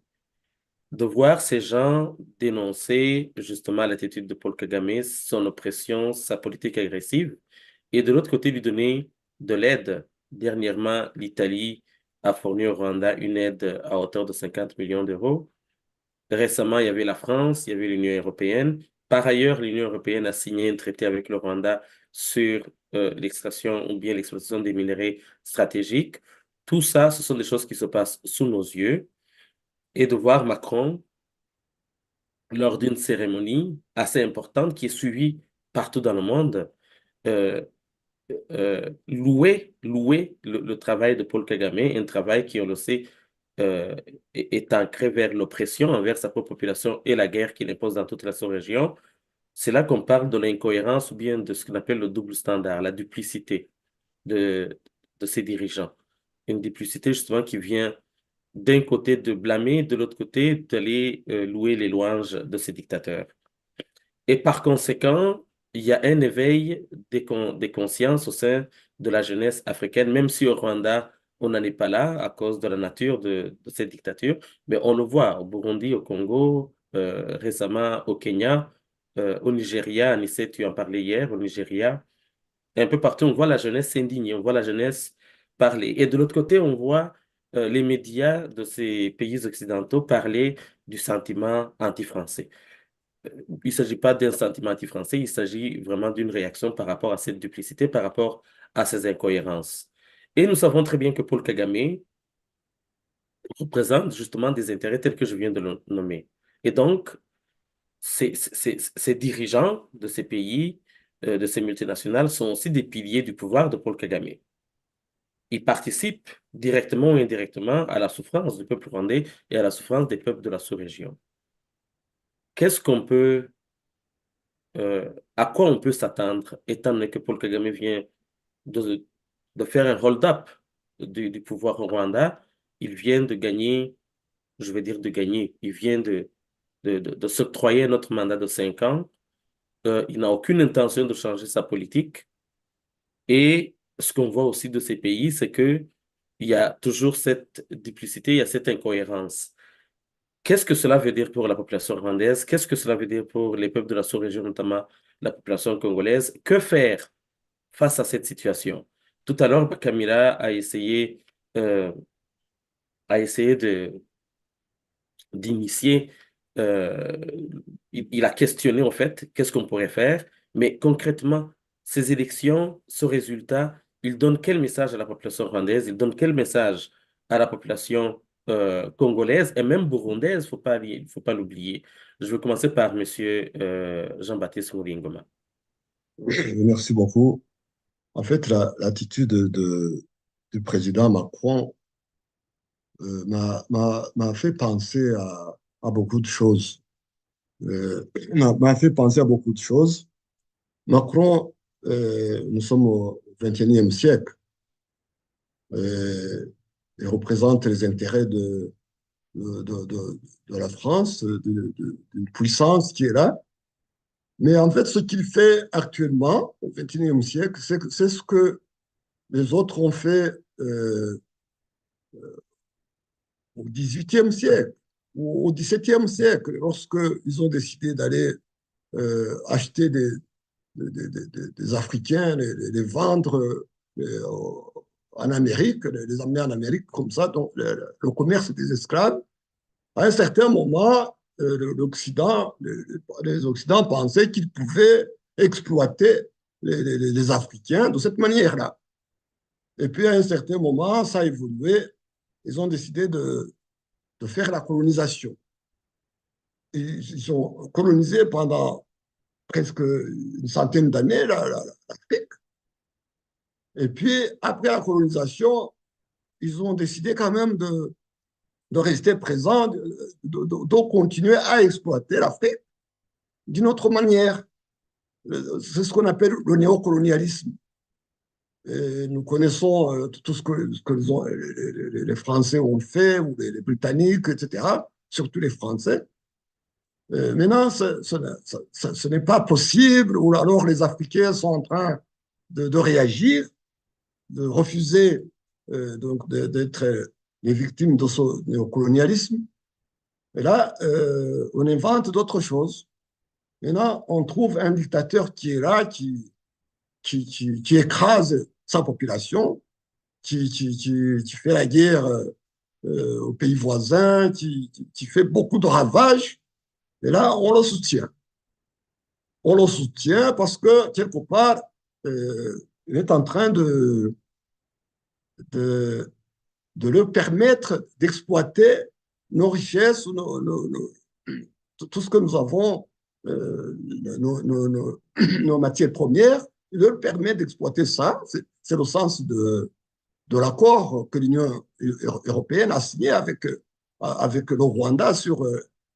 De voir ces gens dénoncer justement l'attitude de Paul Kagame, son oppression, sa politique agressive, et de l'autre côté lui donner de l'aide. Dernièrement, l'Italie a fourni au Rwanda une aide à hauteur de 50 millions d'euros. Récemment, il y avait la France, il y avait l'Union européenne. Par ailleurs, l'Union européenne a signé un traité avec le Rwanda sur l'extraction ou bien l'exploitation des minerais stratégiques. Tout ça, ce sont des choses qui se passent sous nos yeux. Et de voir Macron lors d'une cérémonie assez importante qui est suivie partout dans le monde, euh, louer le travail de Paul Kagame, un travail qui, on le sait, est ancré vers l'oppression envers sa propre population et la guerre qu'il impose dans toute la sous-région. C'est là qu'on parle de l'incohérence ou bien de ce qu'on appelle le double standard, la duplicité de ces dirigeants. Une duplicité justement qui vient d'un côté de blâmer, de l'autre côté d'aller louer les louanges de ces dictateurs. Et par conséquent, il y a un éveil des consciences au sein de la jeunesse africaine, même si au Rwanda, on n'en est pas là à cause de la nature de cette dictature, mais on le voit au Burundi, au Congo, récemment au Kenya, au Nigeria, Anissé, tu en parlais hier, au Nigeria, et un peu partout, on voit la jeunesse s'indigner, on voit la jeunesse parler. Et de l'autre côté, on voit les médias de ces pays occidentaux parler du sentiment anti-français. Il ne s'agit pas d'un sentiment anti-français, il s'agit vraiment d'une réaction par rapport à cette duplicité, par rapport à ces incohérences. Et nous savons très bien que Paul Kagame représente justement des intérêts tels que je viens de le nommer. Et donc, ces dirigeants de ces pays, de ces multinationales, sont aussi des piliers du pouvoir de Paul Kagame. Ils participent directement ou indirectement à la souffrance du peuple rwandais et à la souffrance des peuples de la sous-région. Qu'est-ce qu'on peut à quoi on peut s'attendre, étant donné que Paul Kagame vient de, de faire un hold-up du pouvoir au Rwanda, il vient de gagner, je vais dire de gagner, il vient de s'octroyer notre mandat de 5 ans, il n'a aucune intention de changer sa politique, et ce qu'on voit aussi de ces pays, c'est que il y a toujours cette duplicité, il y a cette incohérence. Qu'est-ce que cela veut dire pour la population rwandaise? Qu'est-ce que cela veut dire pour les peuples de la sous-région, notamment la population congolaise? Que faire face à cette situation? Tout à l'heure, Camila euh, a essayé d'initier, euh, il a questionné en fait qu'est-ce qu'on pourrait faire, mais concrètement, ces élections, ce résultat, il donne quel message à la population rwandaise? Il donne quel message à la population congolaise et même burundaise? Faut pas l'oublier. Je vais commencer par Monsieur Jean-Baptiste Mouringoma. Merci beaucoup. En fait, l'attitude du président Macron m'a fait penser à beaucoup de choses. M'a fait penser à beaucoup de choses. Macron, nous sommes au XXIe siècle. Il représente les intérêts de la France, d'une puissance qui est là. Mais en fait, ce qu'il fait actuellement, au XXIe siècle, c'est ce que les autres ont fait au XVIIIe siècle ou au XVIIe siècle, lorsqu'ils ont décidé d'aller acheter des Africains, les vendre en Amérique, les amener en Amérique comme ça, donc le commerce des esclaves. À un certain moment, les Occidents pensaient qu'ils pouvaient exploiter les Africains de cette manière-là. Et puis, à un certain moment, ça a évolué. Ils ont décidé de faire la colonisation. Ils ont colonisé pendant presque une centaine d'années l'Afrique. Et puis, après la colonisation, ils ont décidé quand même de rester présents, de continuer à exploiter l'Afrique d'une autre manière. C'est ce qu'on appelle le néocolonialisme. Et nous connaissons tout ce que les Français ont fait, ou les Britanniques, etc., surtout les Français. Maintenant, ce n'est pas possible, ou alors les Africains sont en train de réagir, de refuser d'être les victimes de ce néocolonialisme. Et là, on invente d'autres choses. Maintenant, on trouve un dictateur qui est là, qui écrase sa population, qui fait la guerre aux pays voisins, qui fait beaucoup de ravages. Et là, on le soutient. On le soutient parce que, quelque part, il est en train de leur permettre d'exploiter nos richesses, tout ce que nous avons, nos matières premières. Il leur permet d'exploiter ça. C'est le sens de l'accord que l'Union européenne a signé avec le Rwanda sur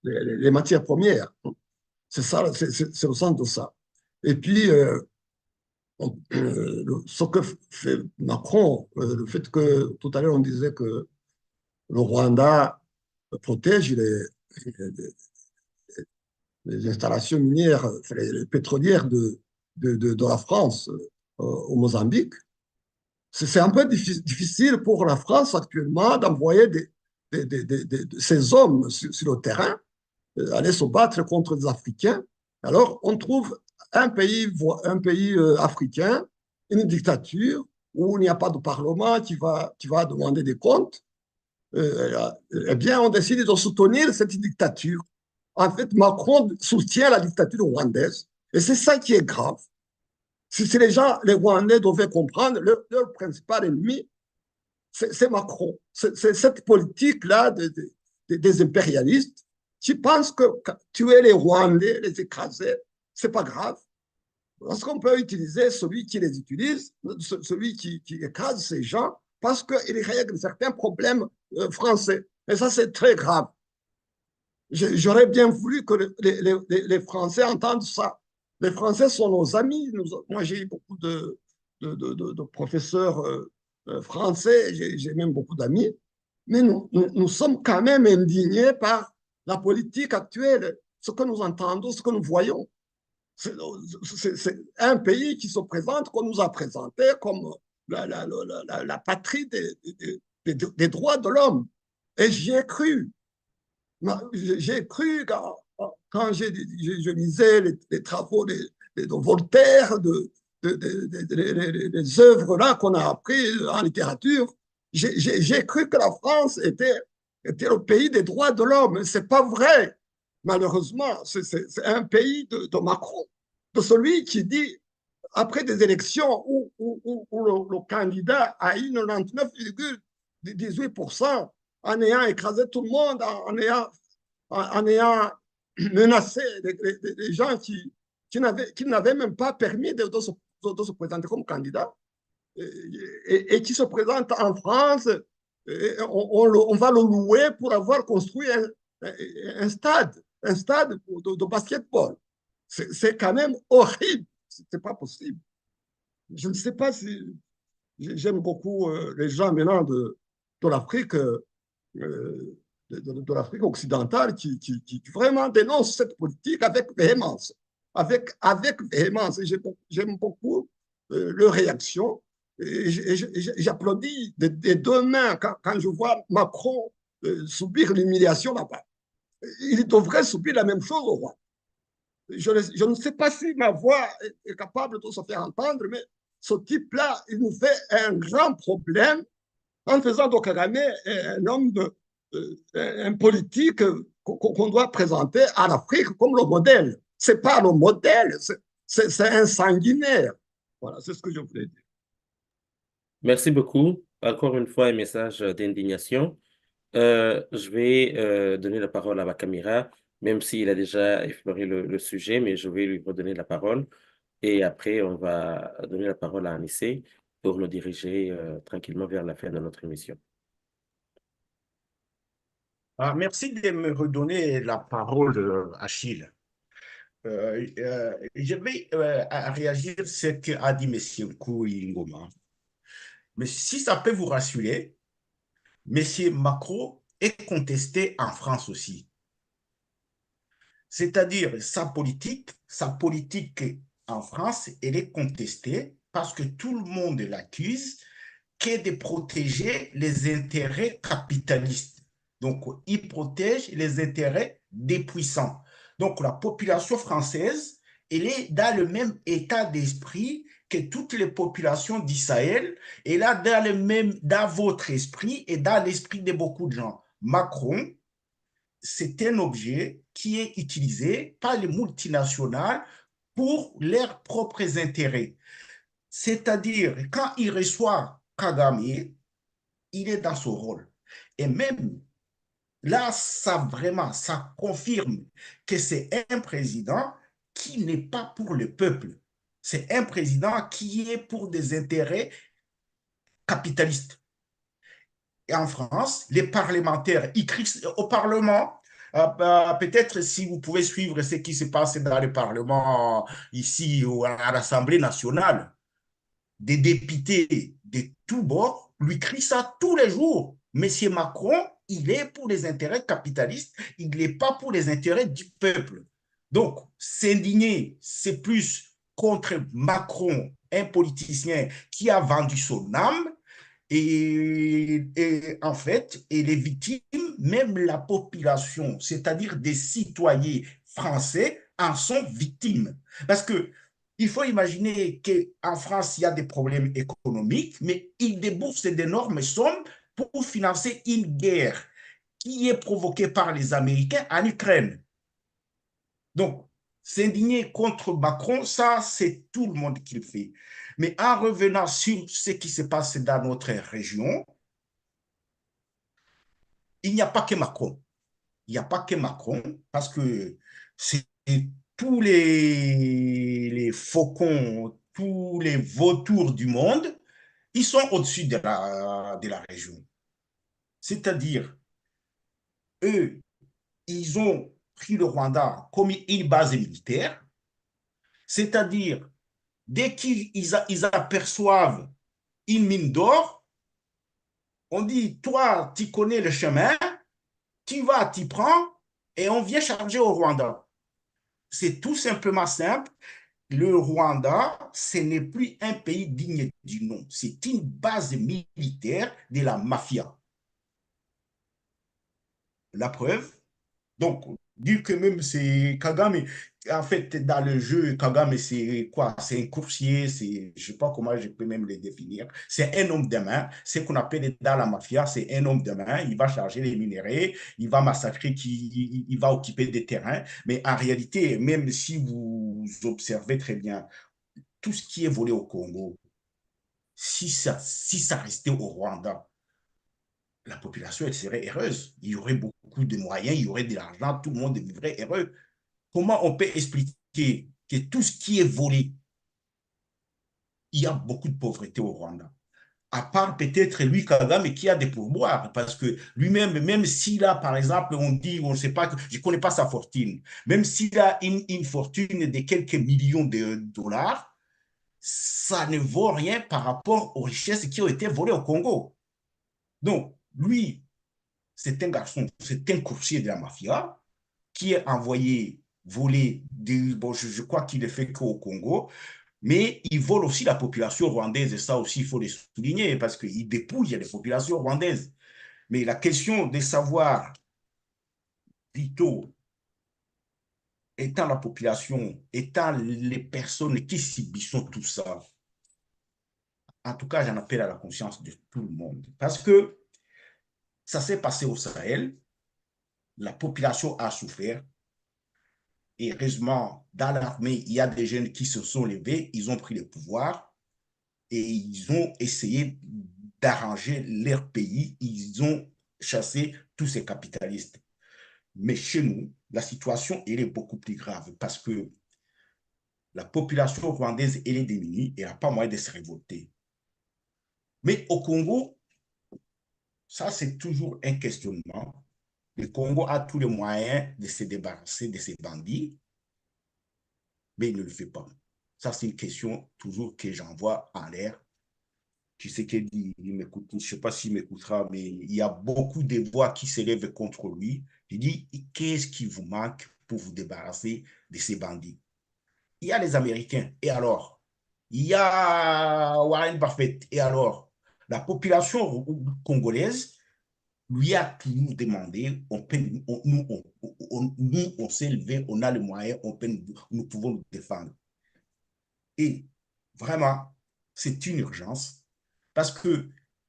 les matières premières. C'est ça, c'est le sens de ça. Et puis, ce que fait Macron, le fait que tout à l'heure on disait que le Rwanda protège les installations minières, les pétrolières de la France au Mozambique. C'est un peu difficile pour la France actuellement d'envoyer ces hommes sur le terrain, aller se battre contre des Africains. Alors, on trouve un pays africain, une dictature, où il n'y a pas de parlement qui va demander des comptes. Eh bien, on décide de soutenir cette dictature. En fait, Macron soutient la dictature rwandaise. Et c'est ça qui est grave. Si les Rwandais devaient comprendre, leur principal ennemi, c'est Macron. C'est cette politique-là des impérialistes qui pensent que tuer les Rwandais, les écraser, c'est pas grave. Parce qu'on peut utiliser celui qui les utilise, celui qui écrase ces gens, parce qu'il règle certains problèmes français. Et ça, c'est très grave. J'aurais bien voulu que les Français entendent ça. Les Français sont nos amis. Moi, j'ai eu beaucoup de professeurs français, j'ai même beaucoup d'amis, mais nous sommes quand même indignés par la politique actuelle, ce que nous entendons, ce que nous voyons. C'est un pays qui se présente, qu'on nous a présenté comme la patrie des droits de l'homme. Et j'y ai cru. J'ai cru quand je lisais les travaux de Voltaire, les œuvres là qu'on a apprises en littérature, j'ai cru que la France était le pays des droits de l'homme. Ce n'est pas vrai. Malheureusement, c'est un pays de Macron, de celui qui dit, après des élections où le candidat a eu 99,18%, en ayant écrasé tout le monde, en ayant menacé les gens qui n'avaient même pas permis de se présenter comme candidat, et qui se présente en France, on va le louer pour avoir construit un stade de basketball. C'est quand même horrible. C'est pas possible. Je ne sais pas si j'aime beaucoup les gens maintenant de l'Afrique, de l'Afrique occidentale qui vraiment dénoncent cette politique avec véhémence. Avec véhémence. J'aime beaucoup leur réaction. Et j'applaudis des deux mains quand je vois Macron subir l'humiliation là-bas. Il devrait subir la même chose au roi. Je ne sais pas si ma voix est capable de se faire entendre, mais ce type-là, il nous fait un grand problème en faisant de Kagame un homme, un politique qu'on doit présenter à l'Afrique comme le modèle. Ce n'est pas le modèle, c'est un sanguinaire. Voilà, c'est ce que je voulais dire. Merci beaucoup. Encore une fois, un message d'indignation. Je vais donner la parole à Bakamira, même s'il a déjà effleuré le sujet, mais je vais lui redonner la parole. Et après, on va donner la parole à Anissé pour nous diriger tranquillement vers la fin de notre émission. Merci de me redonner la parole, Achille. Je vais réagir à ce qu'a dit M. Ngoma. Mais si ça peut vous rassurer, M. Macron est contesté en France aussi. C'est-à-dire sa politique en France, elle est contestée parce que tout le monde l'accuse qu'est de protéger les intérêts capitalistes. Donc, il protège les intérêts des puissants. Donc, la population française, elle est dans le même état d'esprit que toutes les populations d'Israël, et là, dans votre esprit et dans l'esprit de beaucoup de gens. Macron, c'est un objet qui est utilisé par les multinationales pour leurs propres intérêts. C'est-à-dire, quand il reçoit Kagame, il est dans son rôle. Et même là, ça confirme que c'est un président qui n'est pas pour le peuple. C'est un président qui est pour des intérêts capitalistes. Et en France, les parlementaires, ils crient au Parlement. Peut-être si vous pouvez suivre ce qui se passe dans le Parlement ici ou à l'Assemblée nationale, des députés de tous bords lui crient ça tous les jours. Monsieur Macron, il est pour les intérêts capitalistes, il n'est pas pour les intérêts du peuple. Donc, s'indigner, c'est plus contre Macron, un politicien qui a vendu son âme, et en fait, et les victimes, même la population, c'est-à-dire des citoyens français, en sont victimes. Parce que il faut imaginer qu'en France, il y a des problèmes économiques, mais ils déboursent d'énormes sommes pour financer une guerre qui est provoquée par les Américains en Ukraine. Donc, s'indigner contre Macron, ça, c'est tout le monde qui le fait. Mais en revenant sur ce qui se passe dans notre région, il n'y a pas que Macron. Il n'y a pas que Macron, parce que c'est tous les faucons, tous les vautours du monde, ils sont au-dessus de la région. C'est-à-dire, eux, ils ont pris le Rwanda comme une base militaire, c'est-à-dire, dès qu'ils aperçoivent une mine d'or, on dit, toi, tu connais le chemin, tu vas, tu prends, et on vient charger au Rwanda. C'est tout simplement simple. Le Rwanda, ce n'est plus un pays digne du nom. C'est une base militaire de la mafia. La preuve, donc, dire que même c'est Kagame, en fait, dans le jeu, Kagame, c'est quoi? C'est un coursier, je ne sais pas comment je peux même le définir. C'est un homme de main. Ce qu'on appelle dans la mafia, c'est un homme de main. Il va charger les minéraux, il va massacrer, il va occuper des terrains. Mais en réalité, même si vous observez très bien, tout ce qui est volé au Congo, si ça restait au Rwanda, la population elle serait heureuse. Il y aurait beaucoup de moyens, il y aurait de l'argent, tout le monde vivrait heureux. Comment on peut expliquer que tout ce qui est volé, il y a beaucoup de pauvreté au Rwanda? À part peut-être lui, Kagame, qui a des pourboires, parce que lui-même, même s'il a, par exemple, on dit, on ne sait pas, je ne connais pas sa fortune, même s'il a une fortune de quelques millions de dollars, ça ne vaut rien par rapport aux richesses qui ont été volées au Congo. Donc, lui, c'est un garçon, c'est un coursier de la mafia qui est envoyé voler, bon, je crois qu'il est fait qu'au Congo, mais il vole aussi la population rwandaise, et ça aussi, il faut le souligner, parce qu'il dépouille les populations rwandaises. Mais la question de savoir, plutôt, étant la population, étant les personnes qui subissent tout ça, en tout cas, j'en appelle à la conscience de tout le monde. Parce que ça s'est passé au Sahel, la population a souffert. Et heureusement, dans l'armée, il y a des jeunes qui se sont levés, ils ont pris le pouvoir et ils ont essayé d'arranger leur pays. Ils ont chassé tous ces capitalistes. Mais chez nous, la situation elle est beaucoup plus grave parce que la population rwandaise elle est démunie et n'a pas moyen de se révolter. Mais au Congo, ça c'est toujours un questionnement. Le Congo a tous les moyens de se débarrasser de ces bandits, mais il ne le fait pas. Ça, c'est une question toujours que j'envoie en l'air. Tu sais qu'il dit, il m'écoute, je ne sais pas s'il m'écoutera, mais il y a beaucoup de voix qui s'élèvent contre lui. Il dit, qu'est-ce qui vous manque pour vous débarrasser de ces bandits? Il y a les Américains, et alors? Il y a Warren Buffett, et alors? La population congolaise lui a toujours demandé, nous, on s'est levé, on a les moyens, nous pouvons nous défendre. Et vraiment, c'est une urgence parce que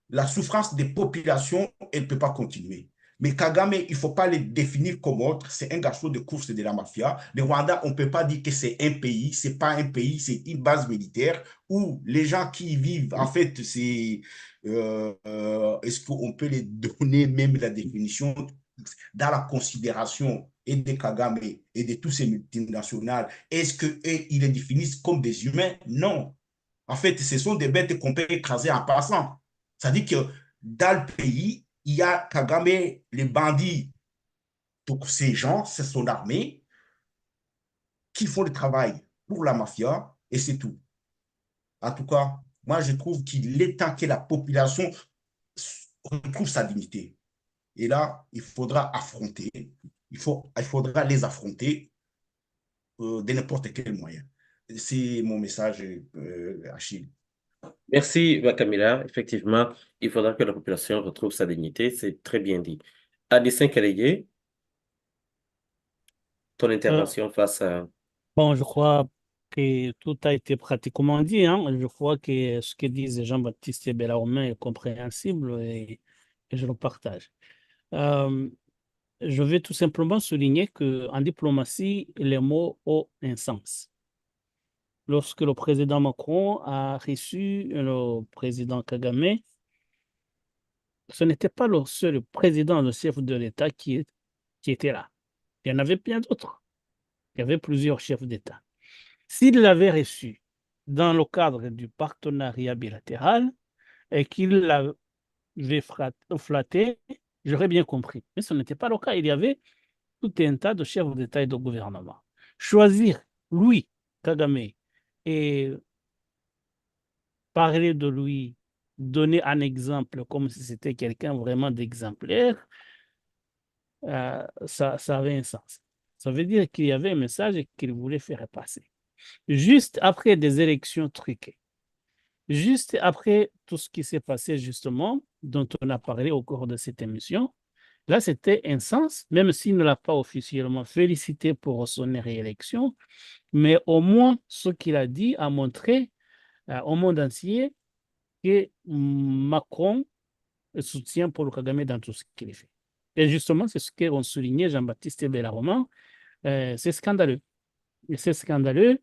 la souffrance des populations, elle ne peut pas continuer. Mais Kagame, il ne faut pas le définir comme autre. C'est un garçon de course de la mafia. Le Rwanda, on ne peut pas dire que c'est un pays. Ce n'est pas un pays, c'est une base militaire où les gens qui y vivent, en fait, c'est... est-ce qu'on peut les donner même la définition dans la considération et de Kagame et de tous ces multinationales? Est-ce qu'ils les définissent comme des humains? Non. En fait, ce sont des bêtes qu'on peut écraser en passant. C'est-à-dire que dans le pays, il y a Kagame, les bandits, donc ces gens, c'est son armée, qui font le travail pour la mafia, et c'est tout. En tout cas, moi, je trouve qu'il est temps que la population retrouve sa dignité. Et là, il faudra affronter, il faudra les affronter de n'importe quel moyen. C'est mon message, Achille. Merci, Bakamila. Effectivement, il faudra que la population retrouve sa dignité. C'est très bien dit. Addissin Keleye, ton Euh, intervention face à... bon, je crois que tout a été pratiquement dit, hein. Je crois que ce que disent Jean-Baptiste Bellarmin est compréhensible et je le partage. Euh, je vais tout simplement souligner qu'en diplomatie, les mots ont un sens. Lorsque le président Macron a reçu le président Kagame, ce n'était pas le seul président, le chef de l'État qui était là. Il y en avait bien d'autres. Il y avait plusieurs chefs d'État. S'il l'avait reçu dans le cadre du partenariat bilatéral et qu'il l'avait flatté, j'aurais bien compris. Mais ce n'était pas le cas. Il y avait tout un tas de chefs d'État et de gouvernement. Choisir, lui, Kagame, et parler de lui, donner un exemple comme si c'était quelqu'un vraiment d'exemplaire, ça avait un sens. Ça veut dire qu'il y avait un message qu'il voulait faire passer. Juste après des élections truquées, juste après tout ce qui s'est passé justement, dont on a parlé au cours de cette émission, là c'était un sens, même s'il ne l'a pas officiellement félicité pour son réélection, mais au moins ce qu'il a dit a montré au monde entier que Macron soutient Paul Kagame dans tout ce qu'il fait. Et justement, c'est ce qu'ont souligné Jean-Baptiste Bellarmin. C'est scandaleux. Et c'est scandaleux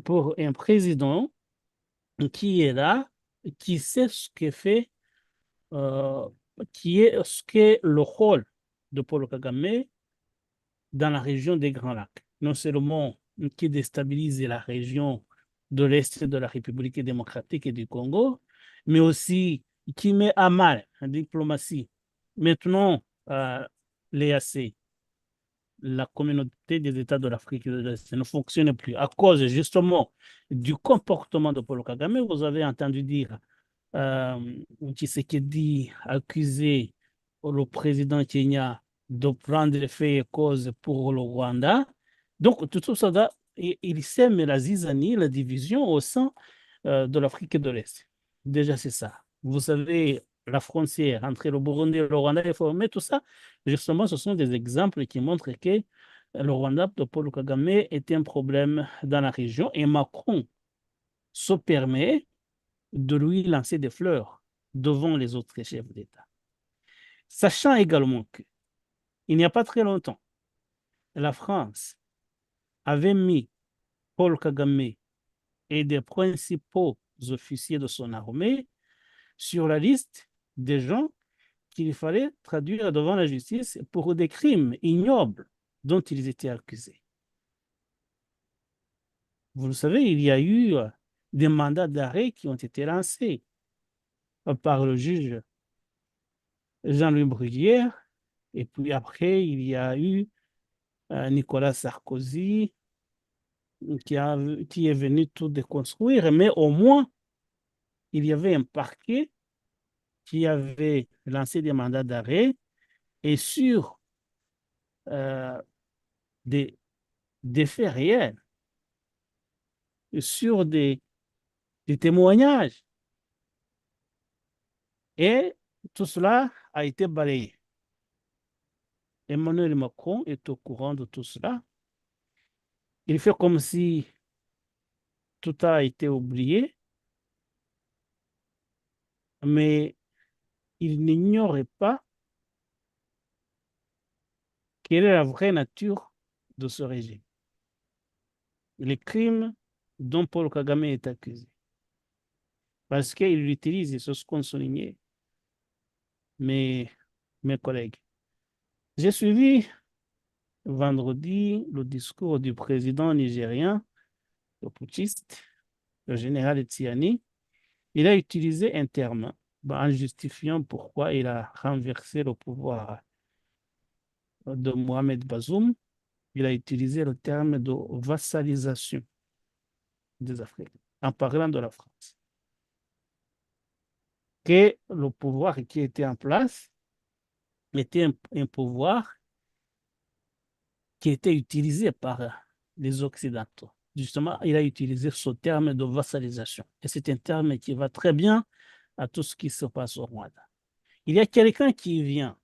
pour un président qui est là, qui sait ce que fait, qui est ce qu'est le rôle de Paul Kagame dans la région des Grands Lacs. Non seulement qui déstabilise la région de l'Est de la République démocratique et du Congo, mais aussi qui met à mal la diplomatie. Maintenant, l'EAC, la communauté des États de l'Afrique de l'Est, ne fonctionne plus à cause justement du comportement de Paul Kagame. Vous avez entendu dire Tshisekedi accuser le président Kenya de prendre les faits et causes pour le Rwanda. Donc, tout ça, il sème la zizanie, la division au sein de l'Afrique de l'Est. Déjà, c'est ça. Vous savez, la frontière entre le Burundi et le Rwanda est formée, tout ça. Justement, ce sont des exemples qui montrent que le Rwanda de Paul Kagame est un problème dans la région et Macron se permet de lui lancer des fleurs devant les autres chefs d'État. Sachant également qu'il n'y a pas très longtemps, la France avait mis Paul Kagame et des principaux officiers de son armée sur la liste des gens qu'il fallait traduire devant la justice pour des crimes ignobles dont ils étaient accusés. Vous le savez, il y a eu des mandats d'arrêt qui ont été lancés par le juge Jean-Louis Bruguière, et puis après, il y a eu Nicolas Sarkozy qui est venu tout déconstruire, mais au moins, il y avait un parquet qui avait lancé des mandats d'arrêt et sur des faits réels, sur des témoignages. Et tout cela a été balayé. Emmanuel Macron est au courant de tout cela. Il fait comme si tout a été oublié, mais il n'ignorait pas quelle est la vraie nature de ce régime. Les crimes dont Paul Kagame est accusé. Parce qu'il utilise, et c'est ce qu'on soulignait, mes collègues. J'ai suivi vendredi le discours du président nigérien, le putschiste, le général Tiani. Il a utilisé un terme en justifiant pourquoi il a renversé le pouvoir de Mohamed Bazoum. Il a utilisé le terme de vassalisation des Africains, en parlant de la France. Que le pouvoir qui était en place était un pouvoir qui était utilisé par les Occidentaux. Justement, il a utilisé ce terme de vassalisation. Et c'est un terme qui va très bien à tout ce qui se passe au Rwanda. Il y a quelqu'un qui vient,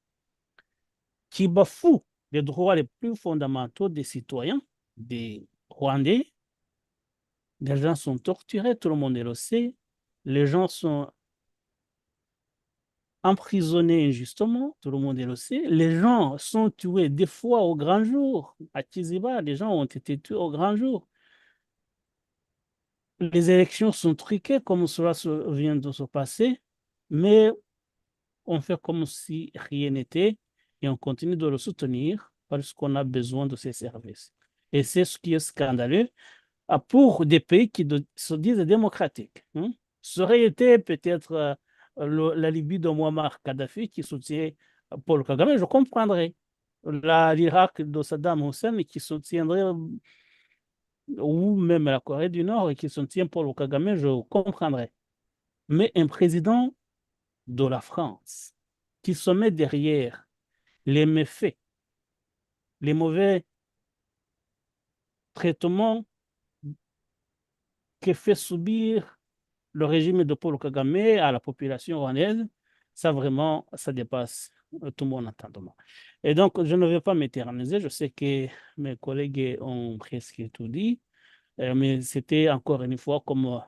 qui bafoue les droits les plus fondamentaux des citoyens, des Rwandais. Les gens sont torturés, tout le monde le sait. Les gens sont emprisonnés injustement, tout le monde le sait. Les gens sont tués des fois au grand jour. À Kiziba, les gens ont été tués au grand jour. Les élections sont truquées comme cela vient de se passer, mais on fait comme si rien n'était et on continue de le soutenir parce qu'on a besoin de ces services. Et c'est ce qui est scandaleux pour des pays qui se disent démocratiques. Ça aurait été peut-être la Libye de Muammar Kadhafi qui soutient Paul Kagame, je comprendrais. L'Irak de Saddam Hussein qui soutiendrait, ou même la Corée du Nord qui soutient Paul Kagame, je comprendrais. Mais un président de la France qui se met derrière les méfaits, les mauvais traitements que fait subir le régime de Paul Kagame à la population rwandaise, ça vraiment, ça dépasse tout mon entendement. Et donc, je ne vais pas m'éterniser, je sais que mes collègues ont presque tout dit, mais c'était encore une fois comme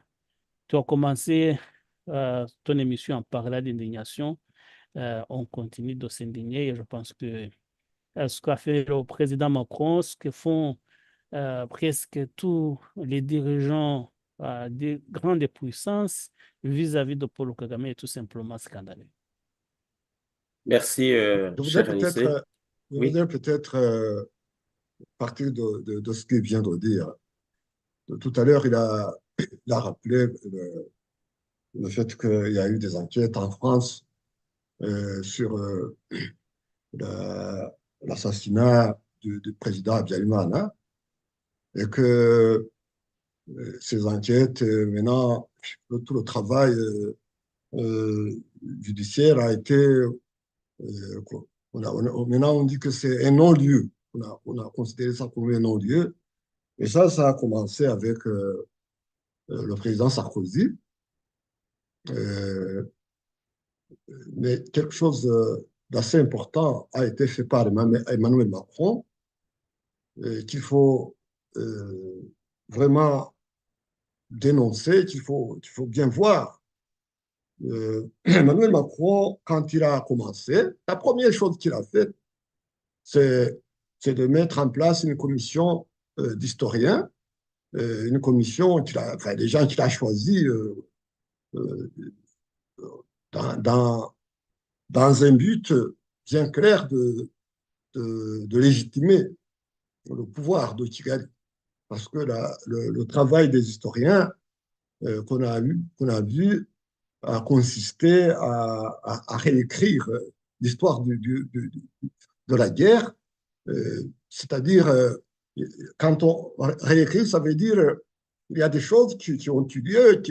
tu as commencé ton émission en parlant d'indignation, on continue de s'indigner et je pense que ce qu'a fait le président Macron, ce que font presque tous les dirigeants des grandes puissances vis-à-vis de Paul Kagame est tout simplement scandaleux. Merci, Je voudrais cher Anissé. peut-être partir de ce qu'il vient de dire. Tout à l'heure, il a rappelé le fait qu'il y a eu des enquêtes en France sur l'assassinat du président Habyarimana et que ces enquêtes, maintenant, tout le travail judiciaire a été... maintenant, on dit que c'est un non-lieu. On a considéré ça comme un non-lieu. Et ça a commencé avec le président Sarkozy. Mais quelque chose d'assez important a été fait par Emmanuel Macron, qu'il faut vraiment dénoncer, qu'il faut bien voir. Emmanuel Macron, quand il a commencé, la première chose qu'il a faite, c'est de mettre en place une commission d'historiens, une commission, enfin, des gens qu'il a choisis euh, dans, dans, dans un but bien clair de légitimer le pouvoir de Kigali. Parce que le travail des historiens qu'on a vu a consisté à réécrire l'histoire de la guerre. C'est-à-dire, quand on réécrit, ça veut dire il y a des choses qui ont eu lieu,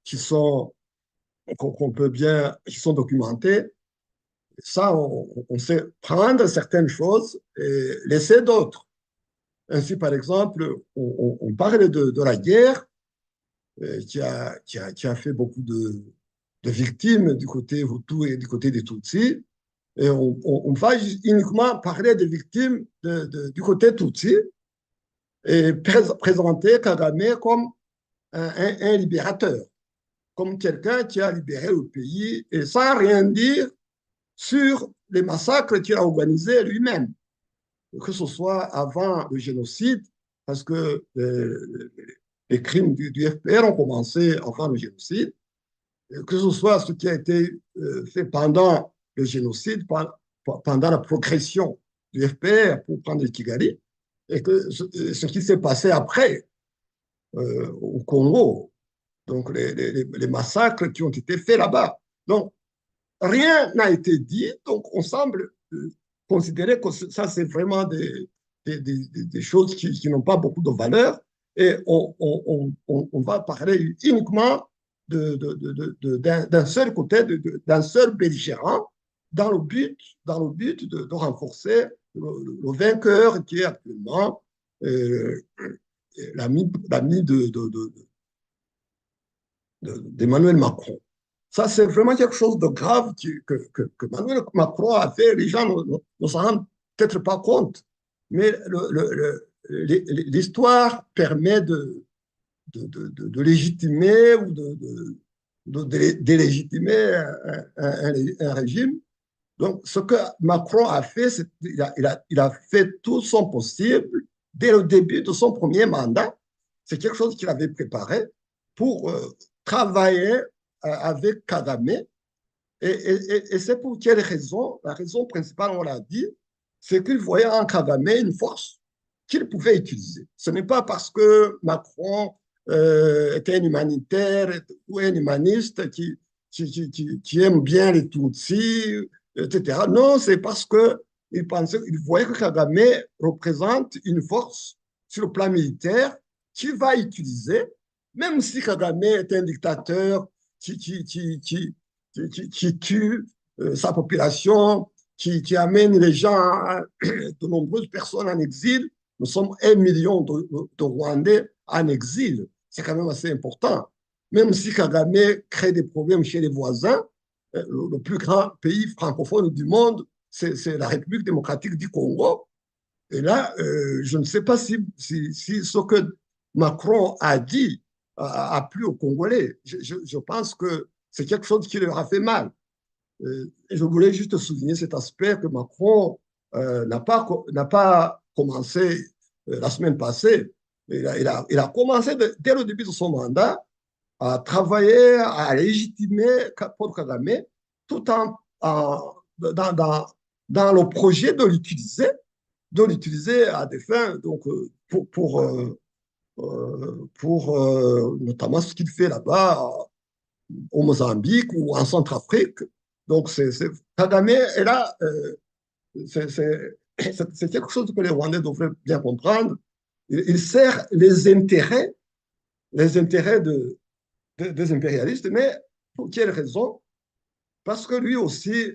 qui sont, qu'on peut bien, qui sont documentées. Ça, on sait prendre certaines choses et laisser d'autres. Ainsi, par exemple, on parle de la guerre qui a fait beaucoup de victimes du côté Hutu et du côté des Tutsis. Et on va uniquement parler des victimes du côté Tutsi et présenter Kagame comme un libérateur, comme quelqu'un qui a libéré le pays et sans rien dire sur les massacres qu'il a organisés lui-même, que ce soit avant le génocide, parce que les crimes du FPR ont commencé avant le génocide, que ce soit ce qui a été fait pendant le génocide, pendant la progression du FPR pour prendre le Kigali, et que ce qui s'est passé après au Congo, donc les massacres qui ont été faits là-bas. Donc, rien n'a été dit, donc on semble considérer que ça, c'est vraiment des choses qui n'ont pas beaucoup de valeur, et on va parler uniquement d'un seul côté, d'un seul belligérant, dans le but de renforcer le vainqueur qui est actuellement l'ami d'Emmanuel Macron. Ça, c'est vraiment quelque chose de grave que Emmanuel Macron a fait. Les gens ne s'en rendent peut-être pas compte, mais l'histoire permet de légitimer ou de délégitimer un régime. Donc, ce que Macron a fait, c'est il a fait tout son possible dès le début de son premier mandat. C'est quelque chose qu'il avait préparé pour travailler avec Kagame. Et c'est pour quelle raison? La raison principale, on l'a dit, c'est qu'il voyait en Kagame une force qu'il pouvait utiliser. Ce n'est pas parce que Macron était un humanitaire ou un humaniste qui aime bien les Tutsis, etc. Non, c'est parce qu'il voyait que Kagame représente une force sur le plan militaire qu'il va utiliser, même si Kagame est un dictateur qui tue sa population, qui amène les gens, de nombreuses personnes en exil. Nous sommes 1 million de Rwandais en exil. C'est quand même assez important. Même si Kagame crée des problèmes chez les voisins, le plus grand pays francophone du monde, c'est la République démocratique du Congo. Et là, je ne sais pas si ce que Macron a dit a plu aux Congolais. Je pense que c'est quelque chose qui leur a fait mal. Et je voulais juste souligner cet aspect que Macron n'a pas commencé la semaine passée. Il a commencé dès le début de son mandat à travailler, à légitimer Paul Kagame, tout dans le projet de l'utiliser à des fins, donc, pour notamment ce qu'il fait là-bas au Mozambique ou en Centrafrique. Donc, Kagame est là, c'est quelque chose que les Rwandais devraient bien comprendre. Il sert les intérêts des impérialistes, mais pour quelle raison? Parce que lui aussi,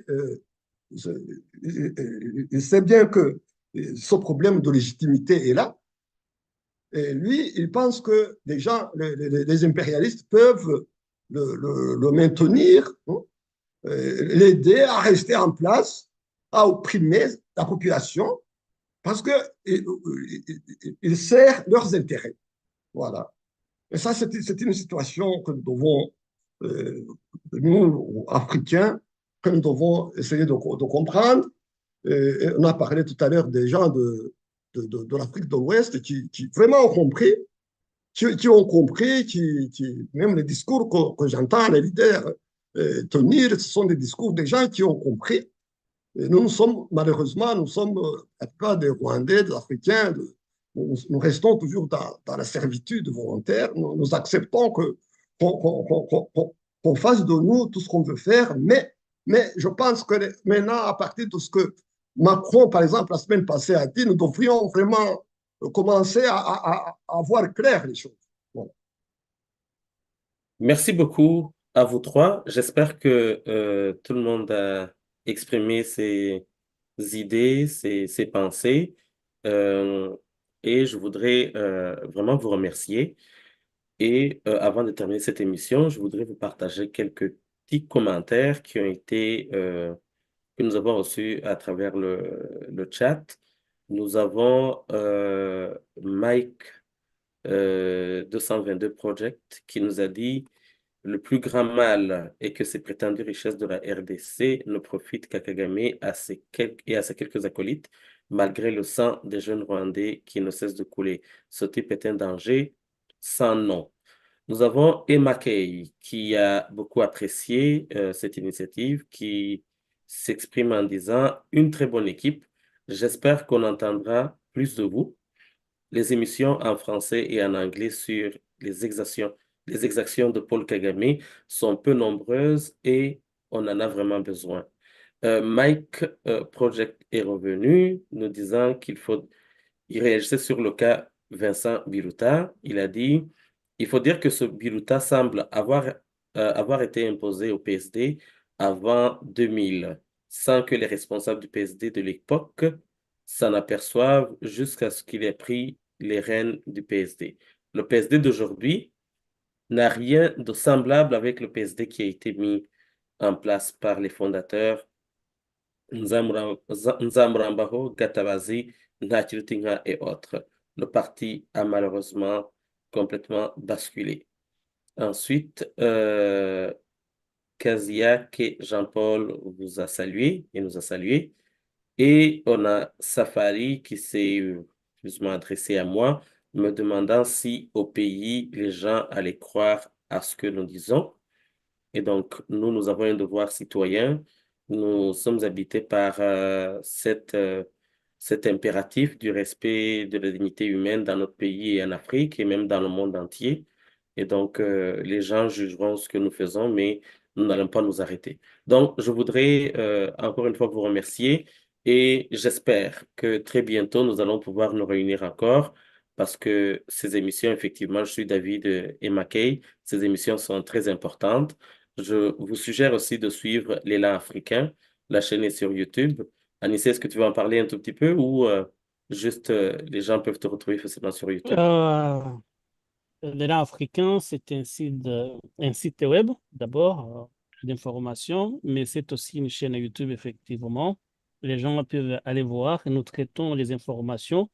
il sait bien que ce problème de légitimité est là. Et lui, il pense que les impérialistes peuvent le maintenir, hein, l'aider à rester en place, à opprimer la population, parce qu'il sert leurs intérêts. Voilà. Et ça, c'est une situation que nous devons nous, Africains, que nous devons essayer de comprendre. Et on a parlé tout à l'heure des gens de l'Afrique de l'Ouest qui vraiment ont compris, qui ont compris, même les discours que j'entends les leaders tenir, ce sont des discours des gens qui ont compris. Et nous sommes, malheureusement, nous sommes, en tout cas, des Rwandais, des Africains, nous restons toujours dans la servitude volontaire. Nous acceptons qu'on fasse de nous tout ce qu'on veut faire, mais je pense que maintenant, à partir de ce que Macron, par exemple, la semaine passée a dit, nous devrions vraiment commencer à voir clair les choses. Bon. Merci beaucoup à vous trois. J'espère que tout le monde a exprimé ses idées, ses pensées. Et je voudrais vraiment vous remercier. Et avant de terminer cette émission, je voudrais vous partager quelques petits commentaires qui ont été, que nous avons reçus à travers le chat. Nous avons Mike 222 Project qui nous a dit: le plus grand mal est que ces prétendues richesses de la RDC ne profitent qu'à Kagame et à ses quelques acolytes, malgré le sang des jeunes Rwandais qui ne cesse de couler. Ce type est un danger sans nom. Nous avons Emma Kay qui a beaucoup apprécié cette initiative, qui s'exprime en disant: une très bonne équipe. J'espère qu'on entendra plus de vous. Les émissions en français et en anglais sur les exactions de Paul Kagame sont peu nombreuses et on en a vraiment besoin. Mike Project est revenu nous disant il réagissait sur le cas Vincent Biruta. Il a dit: il faut dire que ce Biruta semble avoir été imposé au PSD avant 2000, sans que les responsables du PSD de l'époque s'en aperçoivent jusqu'à ce qu'il ait pris les rênes du PSD. Le PSD d'aujourd'hui n'a rien de semblable avec le PSD qui a été mis en place par les fondateurs Nzamurambaho, Gatabazi, Ntakirutinka et autres. Le parti a malheureusement complètement basculé. Ensuite, Kaziak Jean-Paul vous a salué et nous a salué. Et on a Safari qui s'est plus ou moins adressé à moi, me demandant si au pays, les gens allaient croire à ce que nous disons. Et donc, nous avons un devoir citoyen. Nous sommes habités par cet impératif du respect de la dignité humaine dans notre pays et en Afrique et même dans le monde entier. Et donc, les gens jugeront ce que nous faisons, mais nous n'allons pas nous arrêter. Donc, je voudrais encore une fois vous remercier et j'espère que très bientôt, nous allons pouvoir nous réunir encore parce que ces émissions, effectivement, je suis d'avis de Emma Kay, ces émissions sont très importantes. Je vous suggère aussi de suivre l'Élan africain. La chaîne est sur YouTube. Anissé, est-ce que tu veux en parler un tout petit peu ou juste les gens peuvent te retrouver facilement sur YouTube? L'Élan africain, c'est un site web d'abord d'information, mais c'est aussi une chaîne YouTube, effectivement. Les gens peuvent aller voir. Nous traitons les informations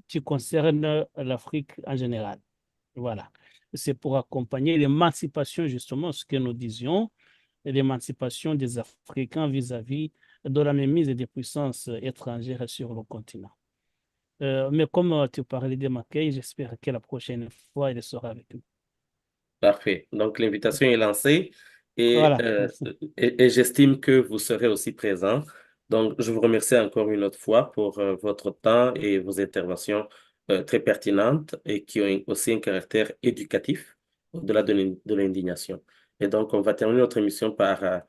qui concernent l'Afrique en général. Voilà. C'est pour accompagner l'émancipation, justement, ce que nous disions, l'émancipation des Africains vis-à-vis de la mainmise des puissances étrangères sur le continent. Mais comme tu parlais de Mackay, j'espère que la prochaine fois, elle sera avec nous. Parfait. Donc, l'invitation est lancée et, Voilà. et j'estime que vous serez aussi présent. Donc, je vous remercie encore une autre fois pour votre temps et vos interventions très pertinentes et qui ont aussi un caractère éducatif au-delà de l'indignation. Et donc, on va terminer notre émission par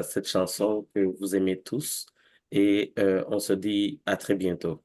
cette chanson que vous aimez tous et on se dit à très bientôt.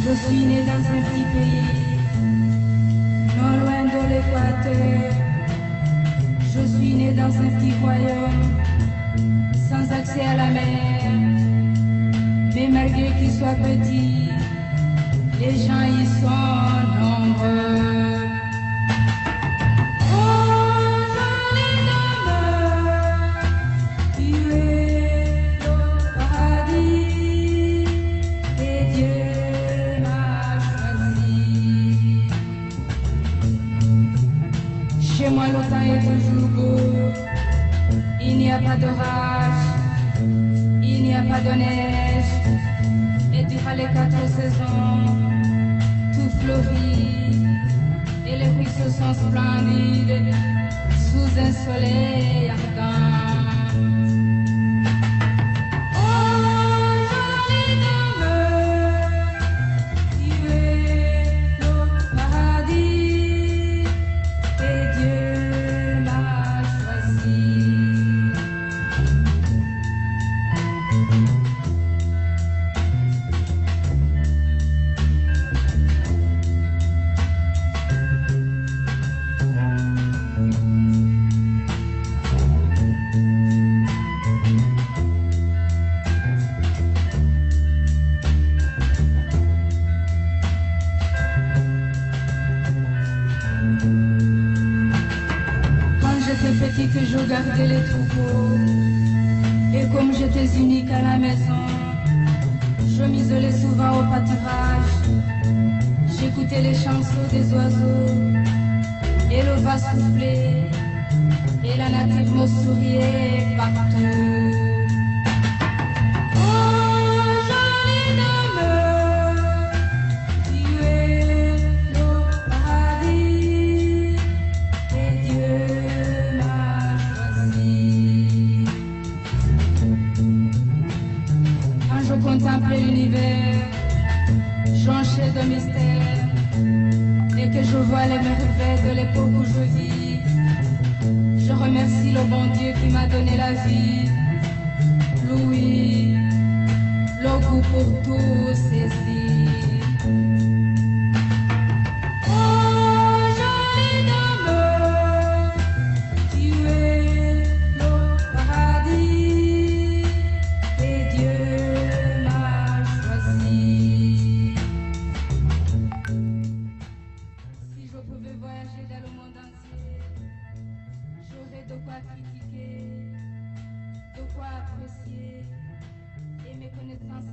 Je suis né dans un petit pays, non loin de l'équateur. malgré qu'il soit petit, les gens y sont nombreux. Oh, joli demeure, tu es le paradis et Dieu m'a choisi. Chez moi, le temps est toujours beau, il n'y a pas d'orage. Il n'y a pas de neige, et durant les 4 saisons, tout fleurit, et les ruisseaux sont splendides, sous un soleil ardent. Oh, jolie demeure, tu es le paradis, et Dieu m'a choisi. Que je gardais les troupeaux, et comme j'étais unique à la maison, je m'isolais souvent au pâturage. J'écoutais les chansons des oiseaux et le vent soufflait, et la nature me souriait partout. Oh, jolie demeure, tu es le paradis et Dieu m'a choisi. Quand je contemplais l'univers, jonché de mystère, et que je vois les merveilles de l'époque où je vis, je remercie le bon Dieu qui m'a donné la vie, l'ouïe, le goût pour tout ceci. Oh, jolie demeure, tu es le paradis et Dieu m'a choisi. Si je pouvais voyager dans le monde entier, j'aurais de quoi critiquer, de quoi apprécier, et mes connaissances